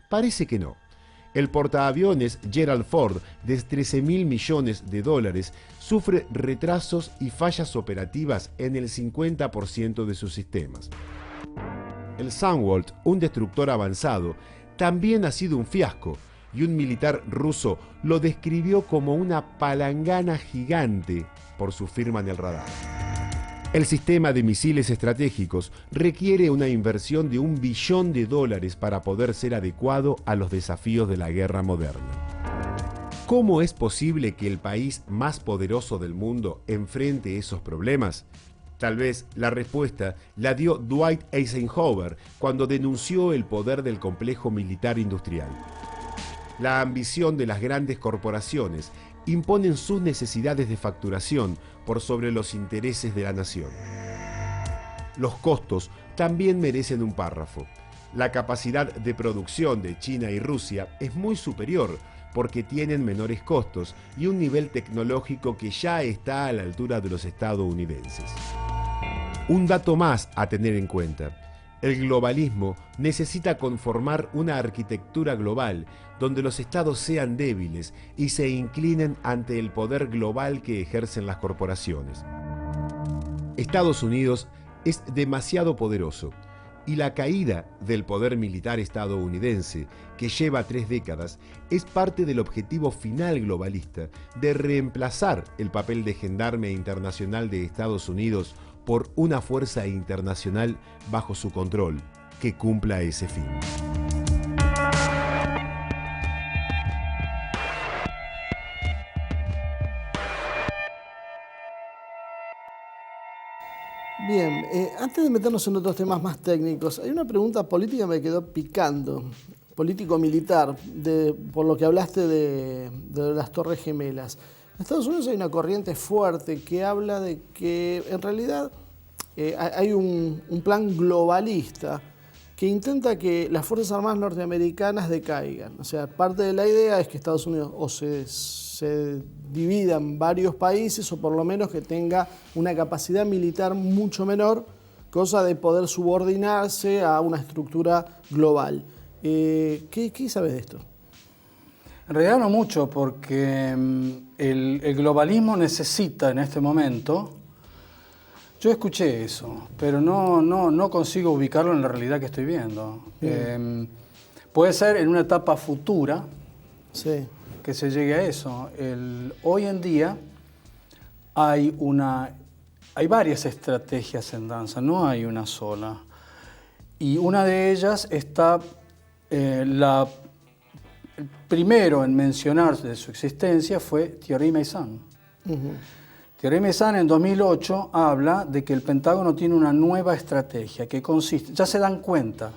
Q: Parece que no. El portaaviones Gerald Ford, de 13.000 millones de dólares, sufre retrasos y fallas operativas en el 50% de sus sistemas. El Zumwalt, un destructor avanzado, también ha sido un fiasco, y un militar ruso lo describió como una palangana gigante por su firma en el radar. El sistema de misiles estratégicos requiere una inversión de $1 billón para poder ser adecuado a los desafíos de la guerra moderna. ¿Cómo es posible que el país más poderoso del mundo enfrente esos problemas? Tal vez la respuesta la dio Dwight Eisenhower cuando denunció el poder del complejo militar industrial. La ambición de las grandes corporaciones imponen sus necesidades de facturación por sobre los intereses de la nación. Los costos también merecen un párrafo. La capacidad de producción de China y Rusia es muy superior porque tienen menores costos y un nivel tecnológico que ya está a la altura de los estadounidenses. Un dato más a tener en cuenta. El globalismo necesita conformar una arquitectura global donde los estados sean débiles y se inclinen ante el poder global que ejercen las corporaciones. Estados Unidos es demasiado poderoso y la caída del poder militar estadounidense, que lleva 3 décadas, es parte del objetivo final globalista de reemplazar el papel de gendarme internacional de Estados Unidos por una fuerza internacional bajo su control que cumpla ese fin.
G: Bien, antes de meternos en otros temas más técnicos, hay una pregunta política que me quedó picando, político-militar, por lo que hablaste de las Torres Gemelas. En Estados Unidos hay una corriente fuerte que habla de que en realidad hay un plan globalista que intenta que las Fuerzas Armadas norteamericanas decaigan. O sea, parte de la idea es que Estados Unidos o se divida en varios países o por lo menos que tenga una capacidad militar mucho menor, cosa de poder subordinarse a una estructura global. ¿Qué sabes de esto?
R: En realidad no mucho, porque el globalismo necesita en este momento, yo escuché eso, pero no consigo ubicarlo en la realidad que estoy viendo. Puede ser en una etapa futura que se llegue a eso. Hoy en día hay varias estrategias en danza, no hay una sola. Y una de ellas está El primero en mencionar de su existencia fue Thierry Meyssan. Thierry Meyssan en 2008 habla de que el Pentágono tiene una nueva estrategia que consiste, ya se dan cuenta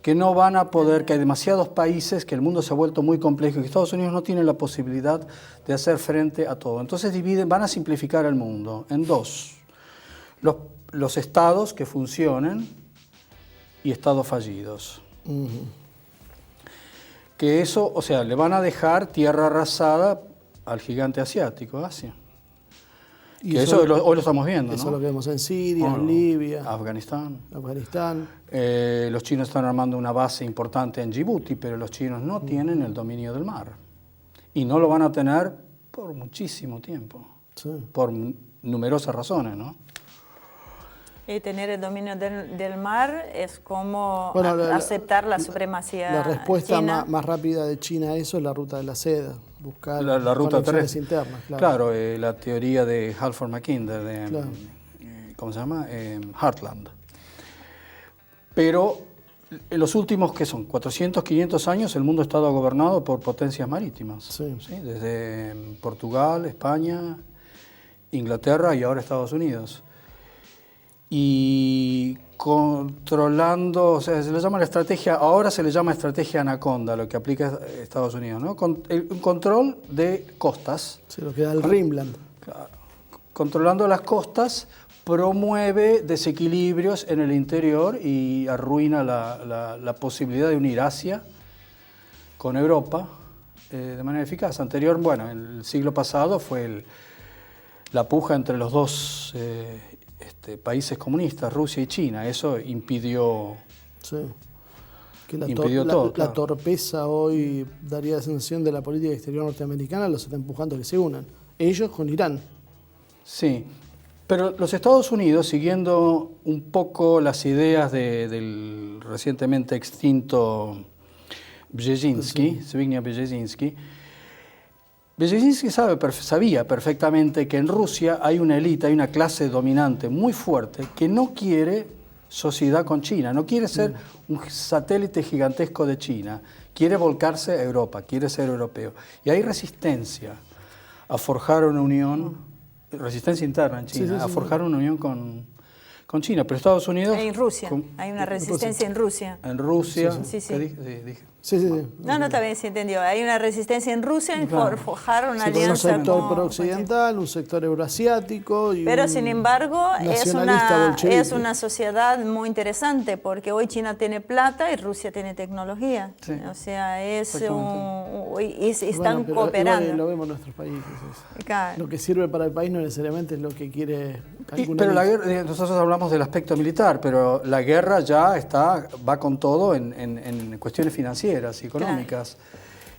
R: que no van a poder, que hay demasiados países, que el mundo se ha vuelto muy complejo y que Estados Unidos no tiene la posibilidad de hacer frente a todo. Entonces van a simplificar el mundo en dos. Los estados que funcionen y estados fallidos. Que eso, o sea, le van a dejar tierra arrasada al gigante asiático, Asia. Y que eso hoy lo estamos viendo,
G: eso
R: ¿no?
G: lo vemos en Siria, en Libia,
R: Afganistán. Los chinos están armando una base importante en Djibouti, pero los chinos no tienen el dominio del mar. Y no lo van a tener por muchísimo tiempo. Por numerosas razones, ¿no?
F: Y tener el dominio del mar es como aceptar la supremacía
G: La respuesta
F: china.
G: más rápida de China a eso es la ruta de la seda, buscar
R: la ruta
G: conexiones internas.
R: Claro, la teoría de Halford Mackinder, ¿cómo se llama? Heartland. Pero en los últimos, ¿qué son? 400, 500 años el mundo ha estado gobernado por potencias marítimas. ¿Sí? Desde Portugal, España, Inglaterra y ahora Estados Unidos. Y controlando, o sea, se le llama la estrategia, ahora se le llama estrategia Anaconda, lo que aplica Estados Unidos, ¿no? Un control de costas.
G: Se lo queda el Rimland.
R: Claro. Controlando las costas promueve desequilibrios en el interior y arruina la posibilidad de unir Asia con Europa de manera eficaz. Anterior, bueno, el siglo pasado fue la puja entre los dos países comunistas, Rusia y China. Eso impidió,
G: que
R: todo.
G: La torpeza hoy daría la sensación de la política exterior norteamericana, los está empujando a que se unan. Ellos con Irán.
R: Sí, pero los Estados Unidos, siguiendo un poco las ideas del recientemente extinto Brzezinski, Zbigniew Brzezinski, Brzezinski sabía perfectamente que en Rusia hay una élite, hay una clase dominante muy fuerte que no quiere sociedad con China, no quiere ser un satélite gigantesco de China, quiere volcarse a Europa, quiere ser europeo. Y hay resistencia a forjar una unión, resistencia interna en China, a forjar una unión con China, pero Estados Unidos...
F: En Rusia, hay una resistencia en Rusia.
R: En Rusia,
F: sí.
R: Dije.
G: Sí.
F: No, también se entendió. Hay una resistencia en Rusia en forjar una alianza.
G: Un sector prooccidental, un sector euroasiático.
F: Pero sin embargo, es una sociedad muy interesante porque hoy China tiene plata y Rusia tiene tecnología. Sí. O sea, están cooperando.
G: Lo vemos en nuestros países. Claro. Lo que sirve para el país no necesariamente es lo que quiere.
R: Pero la guerra, nosotros hablamos del aspecto militar, pero la guerra ya va con todo en cuestiones financieras y económicas.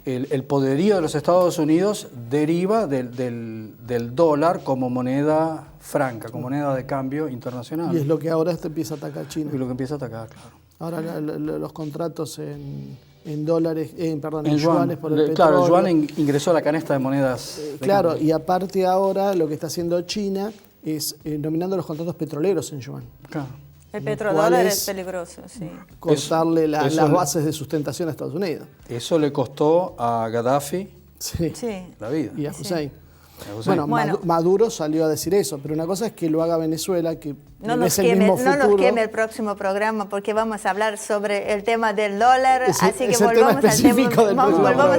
R: Claro. El poderío de los Estados Unidos deriva del dólar como moneda franca, como moneda de cambio internacional.
G: Y es lo que ahora empieza a atacar China.
R: Y lo que empieza a atacar, claro.
G: Ahora los contratos en dólares, en yuanes por el petróleo.
R: Claro, el yuan ingresó a la canasta de monedas.
G: Claro, y aparte ahora lo que está haciendo China es nominando los contratos petroleros en yuan.
R: Claro.
F: El petrodólar es peligroso, sí.
G: Cortarle las bases de sustentación a Estados Unidos.
R: Eso le costó a Gaddafi la vida.
G: Y a Hussein. Bueno, Maduro salió a decir eso, pero una cosa es que lo haga Venezuela, que
F: no nos queme el próximo programa porque vamos a hablar sobre el tema del dólar, así que volvamos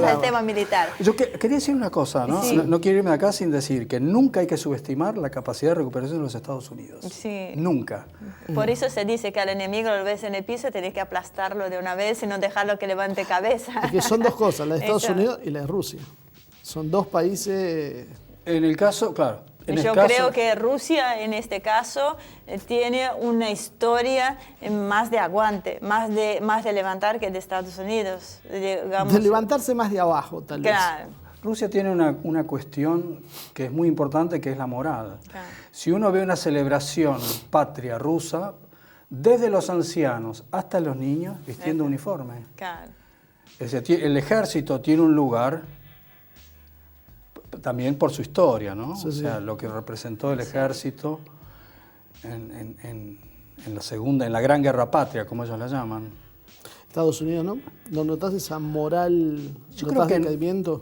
F: al tema militar.
R: Yo quería decir una cosa, ¿no? Sí. No quiero irme de acá sin decir que nunca hay que subestimar la capacidad de recuperación de los Estados Unidos.
F: Sí.
R: Nunca.
F: Por eso se dice que al enemigo lo ves en el piso, tenés que aplastarlo de una vez y no dejarlo que levante cabeza.
G: Es que son dos cosas, la de Estados Unidos y la de Rusia. Son dos países...
R: En el caso, claro.
F: Yo creo que Rusia en este caso tiene una historia más de aguante, más de levantar que de Estados Unidos. Digamos.
G: De levantarse más de abajo, tal vez.
R: Rusia tiene una cuestión que es muy importante, que es la moral. Claro. Si uno ve una celebración patria rusa, desde los ancianos hasta los niños vistiendo uniforme.
F: Claro.
R: Es decir, el ejército tiene un lugar... También por su historia, ¿no? Sí, o sea, lo que representó el ejército en la Gran Guerra Patria, como ellos la llaman.
G: Estados Unidos, ¿no? ¿No notás esa moral, notás decaimiento?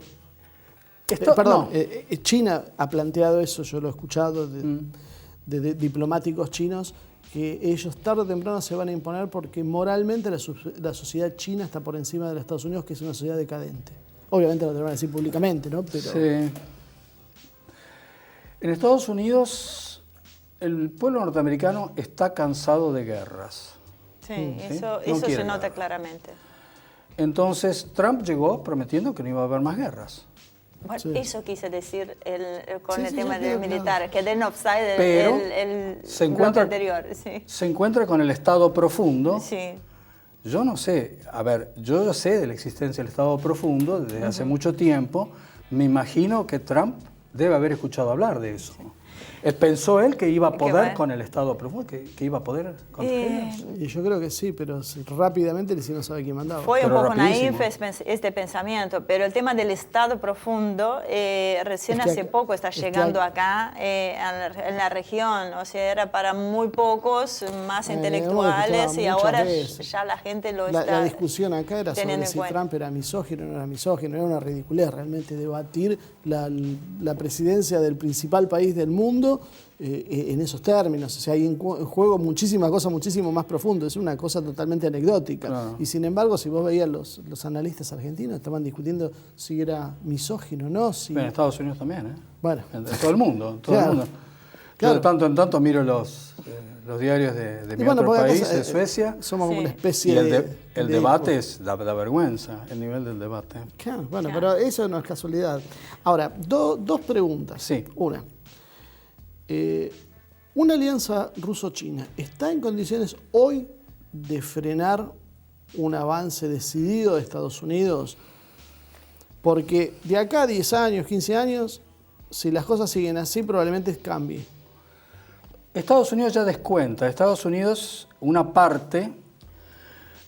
G: China ha planteado eso, yo lo he escuchado de diplomáticos chinos, que ellos tarde o temprano se van a imponer porque moralmente la sociedad china está por encima de los Estados Unidos, que es una sociedad decadente. Obviamente lo van a decir públicamente, ¿no? Pero...
R: Sí. En Estados Unidos, el pueblo norteamericano está cansado de guerras.
F: Sí, eso se nota claramente.
R: Entonces, Trump llegó prometiendo que no iba a haber más guerras.
F: Bueno, eso quise decir con el tema del militar, que den offside el
R: bloque
F: anterior. Sí.
R: Se encuentra con el Estado profundo.
F: Sí.
R: Yo no sé, a ver, yo sé de la existencia del Estado profundo desde hace mucho tiempo. Me imagino que Trump debe haber escuchado hablar de eso. ¿Pensó él que iba a poder con el Estado profundo, que iba a poder contra ellos?
G: Y yo creo que sí, pero rápidamente le hicieron saber quién mandaba.
F: Fue un poco naif este pensamiento, pero el tema del Estado profundo recién hace poco está llegando acá en la región. O sea, era para muy pocos, más intelectuales, y ahora ya la gente lo está
G: La discusión acá era sobre si Trump era misógino o no era misógino. Era una ridiculez realmente debatir la presidencia del principal país del mundo en esos términos. O sea, hay en juego muchísimas cosas muchísimo más profundas. Es una cosa totalmente anecdótica. Claro. Y sin embargo, si vos veías los analistas argentinos, estaban discutiendo si era misógino o no. Si...
R: En Estados Unidos también, ¿eh?
G: Bueno.
R: En todo el mundo. Todo el mundo. Yo de tanto en tanto miro los diarios de mi otro país, de Suecia.
G: Somos como una especie
R: y el debate da vergüenza, el nivel del debate.
G: Claro, bueno, pero eso no es casualidad. Ahora, dos preguntas.
R: Sí.
G: Una. ¿Una alianza ruso-china está en condiciones hoy de frenar un avance decidido de Estados Unidos? Porque de acá a 10 años, 15 años, si las cosas siguen así, probablemente cambie.
R: Estados Unidos ya descuenta. Estados Unidos, una parte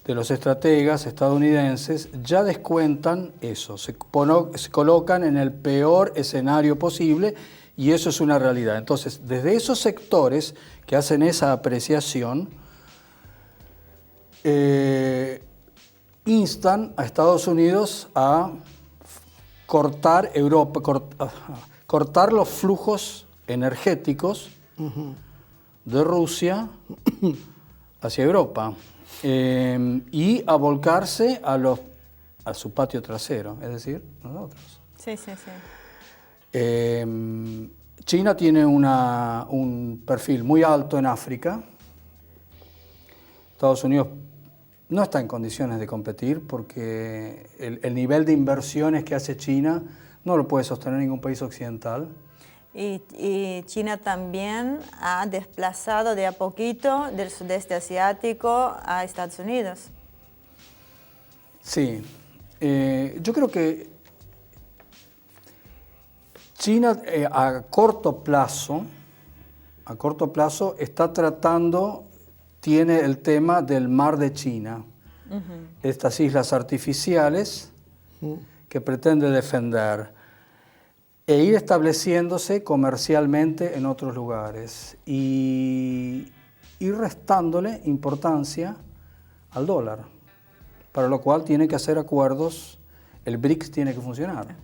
R: de los estrategas estadounidenses ya descuentan eso, se colocan en el peor escenario posible. Y eso es una realidad. Entonces, desde esos sectores que hacen esa apreciación, instan a Estados Unidos a cortar cortar los flujos energéticos de Rusia hacia Europa y a volcarse a su patio trasero, es decir, nosotros.
F: Sí, sí, sí.
R: China tiene un perfil muy alto en África. Estados Unidos no está en condiciones de competir porque el nivel de inversiones que hace China no lo puede sostener ningún país occidental.
F: Y China también ha desplazado de a poquito del sudeste asiático a Estados Unidos.
R: Sí, yo creo que China a corto plazo está tiene el tema del mar de China, estas islas artificiales que pretende defender e ir estableciéndose comercialmente en otros lugares y ir restándole importancia al dólar, para lo cual tiene que hacer acuerdos, el BRICS tiene que funcionar.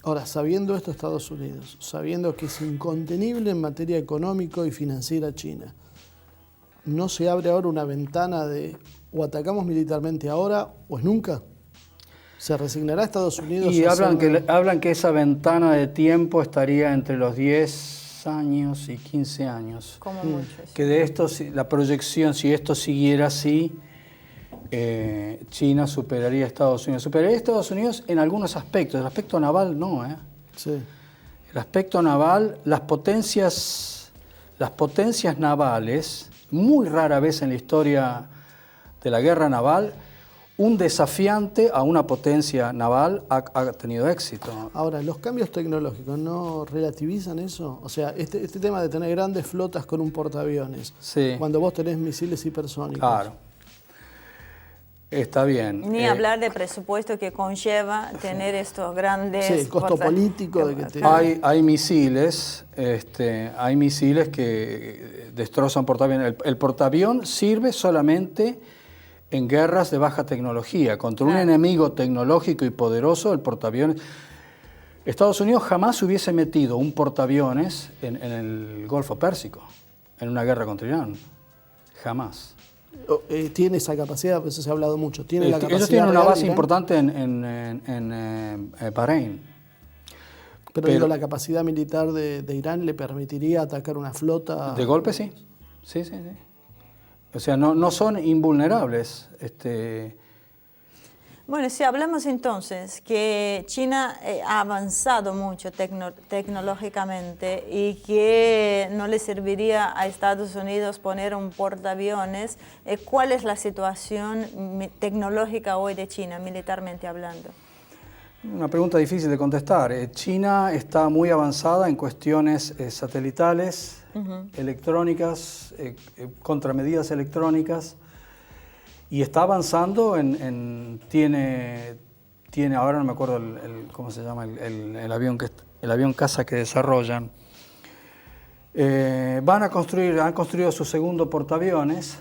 G: Ahora, sabiendo esto Estados Unidos, sabiendo que es incontenible en materia económica y financiera China, ¿no se abre ahora una ventana de o atacamos militarmente ahora o es nunca? ¿Se resignará Estados Unidos?
R: Y hablan que esa ventana de tiempo estaría entre los 10 años y 15 años.
F: Como mucho.
R: Que de esto, la proyección, si esto siguiera así, China superaría a Estados Unidos. Superaría a Estados Unidos en algunos aspectos. El aspecto naval no, ¿eh?
G: Sí.
R: El aspecto naval, las potencias navales, muy rara vez en la historia de la guerra naval, un desafiante a una potencia naval ha tenido éxito.
G: Ahora, ¿los cambios tecnológicos no relativizan eso? O sea, este tema de tener grandes flotas con un portaaviones,
R: sí,
G: cuando vos tenés misiles hipersónicos.
R: Claro. Está bien.
F: Ni hablar de presupuesto que conlleva tener estos grandes...
G: Sí, el costo político de que te...
R: Hay misiles que destrozan portaaviones. El portaavión sirve solamente en guerras de baja tecnología. Contra un enemigo tecnológico y poderoso, el portaaviones... Estados Unidos jamás hubiese metido un portaaviones en el Golfo Pérsico, en una guerra contra Irán. Jamás.
G: Tiene esa capacidad, por eso se ha hablado mucho. ¿Tiene la capacidad
R: ellos tienen una
G: real,
R: base
G: Irán?
R: importante en Bahrein.
G: Pero digo, la capacidad militar de Irán le permitiría atacar una flota.
R: De golpe sí. Sí. O sea, no son invulnerables.
F: Bueno, si hablamos entonces que China ha avanzado mucho tecnológicamente y que no le serviría a Estados Unidos poner un portaaviones, ¿cuál es la situación tecnológica hoy de China, militarmente hablando?
R: Una pregunta difícil de contestar. China está muy avanzada en cuestiones satelitales, electrónicas, contramedidas electrónicas. Y está avanzando tiene ahora no me acuerdo cómo se llama el avión caza que desarrollan. Han construido su segundo portaaviones,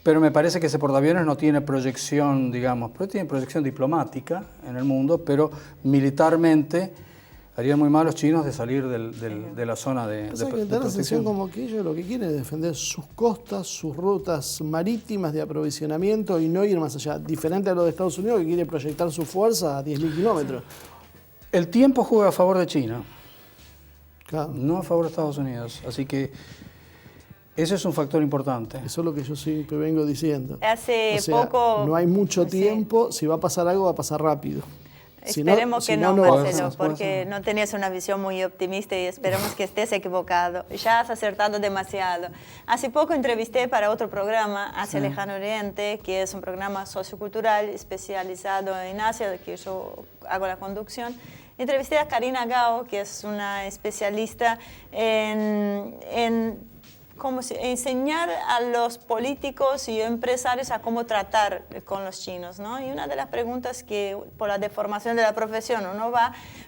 R: pero me parece que ese portaaviones no tiene proyección, digamos, pero tiene proyección diplomática en el mundo, pero militarmente harían muy mal los chinos de salir de la zona de protección.
G: Como que ellos lo que quieren es defender sus costas, sus rutas marítimas de aprovisionamiento y no ir más allá. Diferente a lo de Estados Unidos, que quiere proyectar su fuerza a 10.000 kilómetros.
R: El tiempo juega a favor de China,
G: claro,
R: no a favor de Estados Unidos. Así que ese es un factor importante.
G: Eso es lo que yo siempre vengo diciendo.
F: Hace
G: o sea,
F: poco...
G: no hay mucho tiempo, si va a pasar algo, va a pasar rápido.
F: Esperemos que no, Marcelo, porque no tenías una visión muy optimista y esperemos que estés equivocado. Ya has acertado demasiado. Hace poco entrevisté para otro programa, Asia Lejano Oriente, que es un programa sociocultural especializado en Asia, que yo hago la conducción. Entrevisté a Karina Gao, que es una especialista en enseñar a los políticos y empresarios a cómo tratar con los chinos, ¿no? Y una de las preguntas que por la deformación de la profesión uno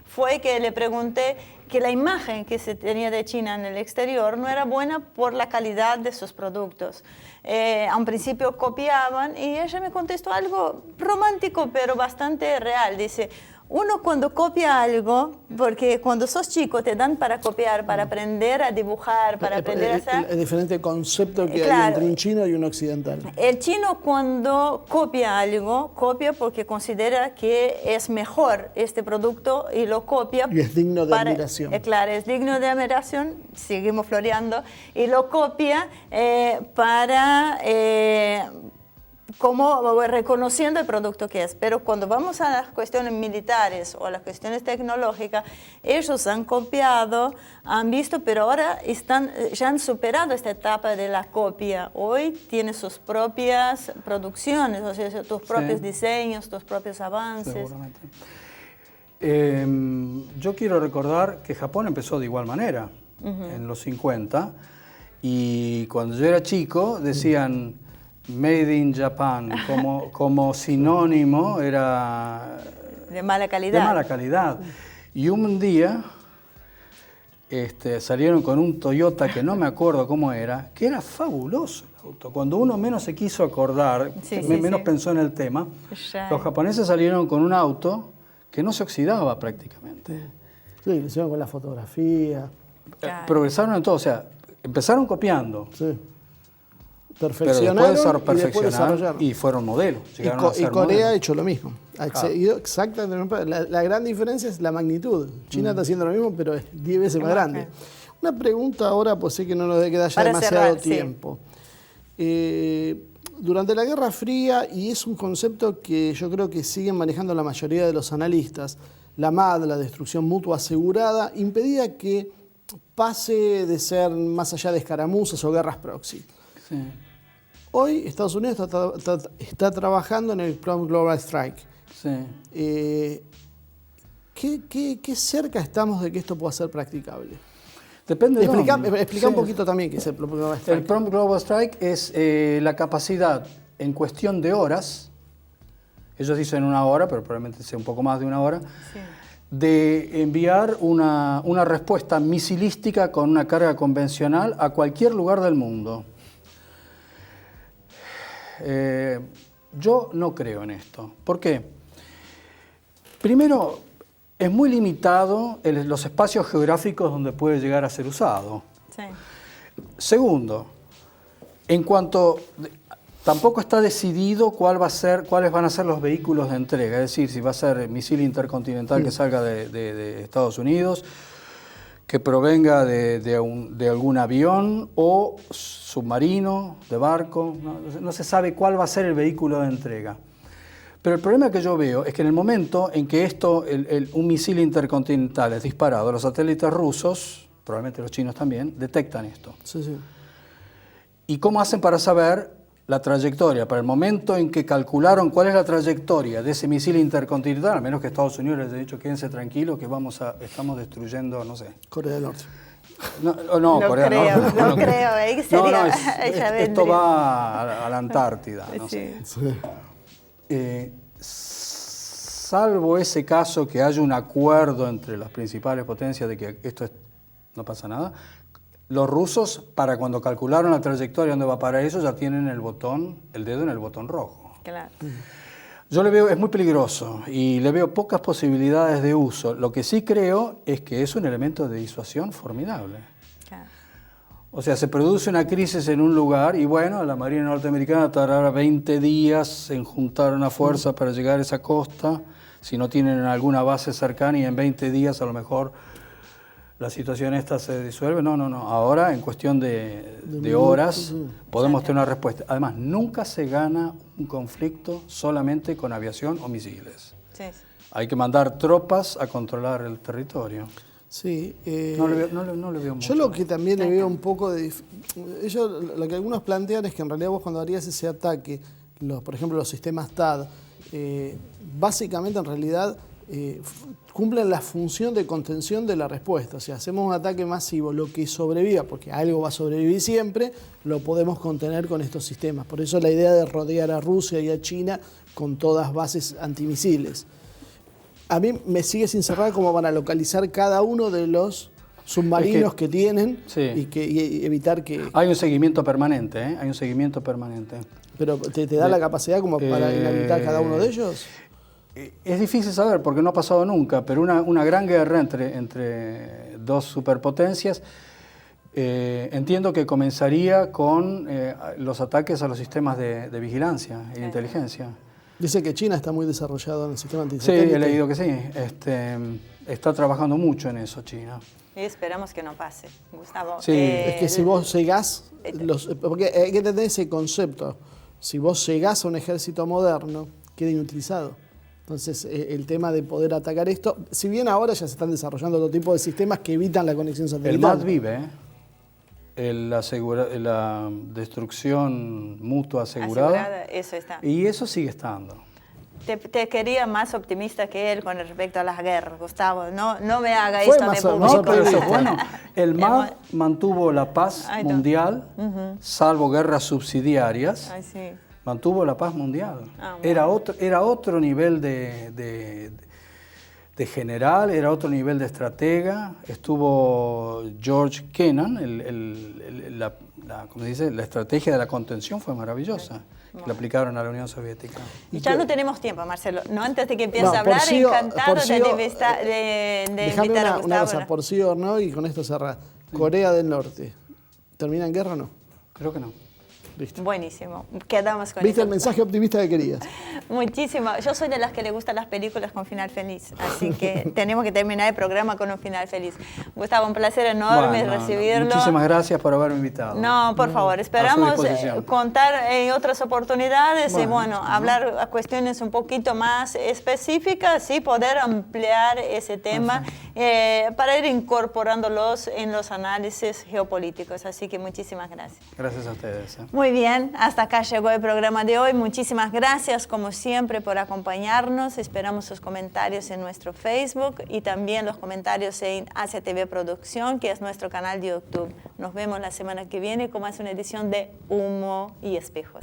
F: fue que le pregunté que la imagen que se tenía de China en el exterior no era buena por la calidad de sus productos. A un principio copiaban y ella me contestó algo romántico pero bastante real. Dice, uno cuando copia algo, porque cuando sos chico te dan para copiar, para aprender a dibujar, para aprender a hacer...
G: El diferente concepto que hay entre un chino y un occidental.
F: El chino cuando copia algo, copia porque considera que es mejor este producto y lo copia.
G: Y es digno de admiración.
F: Claro, es digno de admiración, seguimos floreando, y lo copia para... como reconociendo el producto que es. Pero cuando vamos a las cuestiones militares o a las cuestiones tecnológicas, ellos han copiado, han visto, pero ahora ya han superado esta etapa de la copia. Hoy tienen sus propias producciones, o sea, tus propios diseños, tus propios avances.
R: Seguramente. Yo quiero recordar que Japón empezó de igual manera, en los 50, y cuando yo era chico decían... Made in Japan, como sinónimo era...
F: De mala calidad.
R: De mala calidad. Y un día salieron con un Toyota que no me acuerdo cómo era, que era fabuloso el auto. Cuando uno menos se quiso acordar, menos pensó en el tema, los japoneses salieron con un auto que no se oxidaba prácticamente.
G: Sí, lo hicieron con la fotografía.
R: Progresaron en todo, o sea, empezaron copiando.
G: Sí. Perfeccionaron
R: y después desarrollaron. Y fueron modelos.
G: Y Corea ha hecho lo mismo. Ha seguido exactamente. La gran diferencia es la magnitud. China está haciendo lo mismo, pero es 10 veces más grande. Una pregunta ahora, pues sé que no nos queda ya demasiado tiempo. Durante la Guerra Fría, y es un concepto que yo creo que siguen manejando la mayoría de los analistas, la MAD, la destrucción mutua asegurada, impedía que pase de ser más allá de escaramuzas o guerras proxy.
R: Sí.
G: Hoy Estados Unidos está trabajando en el Prompt Global Strike.
R: Sí.
G: ¿Qué cerca estamos de que esto pueda ser practicable?
R: Depende de
G: Explica un poquito también qué es el Prompt Global Strike.
R: El Prompt Global Strike es la capacidad en cuestión de horas, ellos dicen 1 hora, pero probablemente sea un poco más de 1 hora, de enviar una respuesta misilística con una carga convencional a cualquier lugar del mundo. Yo no creo en esto. ¿Por qué? Primero, es muy limitado los espacios geográficos donde puede llegar a ser usado.
F: Sí.
R: Segundo, en cuanto... Tampoco está decidido cuáles van a ser los vehículos de entrega, es decir, si va a ser misil intercontinental que salga de Estados Unidos, que provenga de algún avión o submarino, de barco, no se sabe cuál va a ser el vehículo de entrega. Pero el problema que yo veo es que en el momento en que un misil intercontinental es disparado, los satélites rusos, probablemente los chinos también, detectan esto.
G: Sí, sí.
R: ¿Y cómo hacen para saber la trayectoria? Para el momento en que calcularon cuál es la trayectoria de ese misil intercontinental, a menos que Estados Unidos les haya dicho quédense tranquilos que estamos destruyendo, no sé.
G: Corea del Norte.
R: No, Corea del Norte.
F: No creo,
R: esto va a la Antártida, no sé. Salvo ese caso que haya un acuerdo entre las principales potencias de que no pasa nada, los rusos, para cuando calcularon la trayectoria donde va para eso, ya tienen el dedo en el botón rojo.
F: Claro.
R: Yo le veo, es muy peligroso y le veo pocas posibilidades de uso. Lo que sí creo es que es un elemento de disuasión formidable.
F: Claro.
R: O sea, se produce una crisis en un lugar y bueno, la Marina norteamericana tardará 20 días en juntar una fuerza para llegar a esa costa, si no tienen alguna base cercana, y en 20 días a lo mejor la situación esta se disuelve. No. Ahora, en cuestión de horas, podemos tener una respuesta. Además, nunca se gana un conflicto solamente con aviación o misiles.
F: Sí.
R: Hay que mandar tropas a controlar el territorio.
G: Sí.
R: No le veo mucho.
G: Yo lo que también le veo un poco de... lo que algunos plantean es que en realidad vos cuando harías ese ataque, por ejemplo los sistemas THAAD, básicamente en realidad... cumplen la función de contención de la respuesta. O sea, hacemos un ataque masivo, lo que sobreviva, porque algo va a sobrevivir siempre, lo podemos contener con estos sistemas. Por eso la idea de rodear a Rusia y a China con todas bases antimisiles. A mí me sigue sin cerrar cómo van a localizar cada uno de los submarinos que tienen y evitar que...
R: Hay un seguimiento permanente, ¿eh? Hay un seguimiento permanente.
G: ¿Pero te da la capacidad como para inhabilitar cada uno de ellos?
R: Es difícil saber porque no ha pasado nunca, pero una gran guerra entre dos superpotencias, entiendo que comenzaría con los ataques a los sistemas de vigilancia y de inteligencia.
G: Dice que China está muy desarrollado en el sistema
R: Sí,
G: antisatélite.
R: he leído que sí. Está trabajando mucho en eso China.
F: Y esperamos que no pase, Gustavo.
R: Sí.
G: Es que si vos cegás, porque hay que tener ese concepto, si vos cegás a un ejército moderno, queda inutilizado. Entonces, el tema de poder atacar esto, si bien ahora ya se están desarrollando otro tipo de sistemas que evitan la conexión satelital.
R: El MAD vive, la destrucción mutua asegurada,
F: eso está.
R: Y eso sigue estando.
F: Te quería más optimista que él con respecto a las guerras, Gustavo. No me haga esto a mí público.
R: No, pero eso es bueno. El MAD mantuvo la paz mundial, salvo guerras subsidiarias.
F: Ay, sí.
R: Mantuvo la paz mundial.
F: Bueno.
R: Era otro nivel de general, era otro nivel de estratega. Estuvo George Kennan, ¿cómo se dice? La estrategia de la contención fue maravillosa, que la aplicaron a la Unión Soviética.
F: Ya no tenemos tiempo, Marcelo. No, antes de que empiece a hablar, encantado de invitar a Gustavo.
G: Una cosa, por sí o no, y con esto cerrar. Corea del Norte, ¿termina en guerra o no?
R: Creo que no.
G: Listo.
F: Buenísimo. Quedamos con
G: ¿Viste
F: eso.
G: el mensaje optimista que querías?
F: Muchísimo. Yo soy de las que le gustan las películas con final feliz, así que tenemos que terminar el programa con un final feliz. Gustavo, un placer enorme recibirlo.
R: Muchísimas gracias por haberme invitado.
F: No, por favor, esperamos contar en otras oportunidades y bueno, hablar a cuestiones un poquito más específicas y poder ampliar ese tema para ir incorporándolos en los análisis geopolíticos. Así que muchísimas gracias.
R: Gracias a ustedes.
F: Muy bien, hasta acá llegó el programa de hoy. Muchísimas gracias, como siempre, por acompañarnos. Esperamos sus comentarios en nuestro Facebook y también los comentarios en Asia TV Producción, que es nuestro canal de YouTube. Nos vemos la semana que viene con más una edición de Humo y Espejos.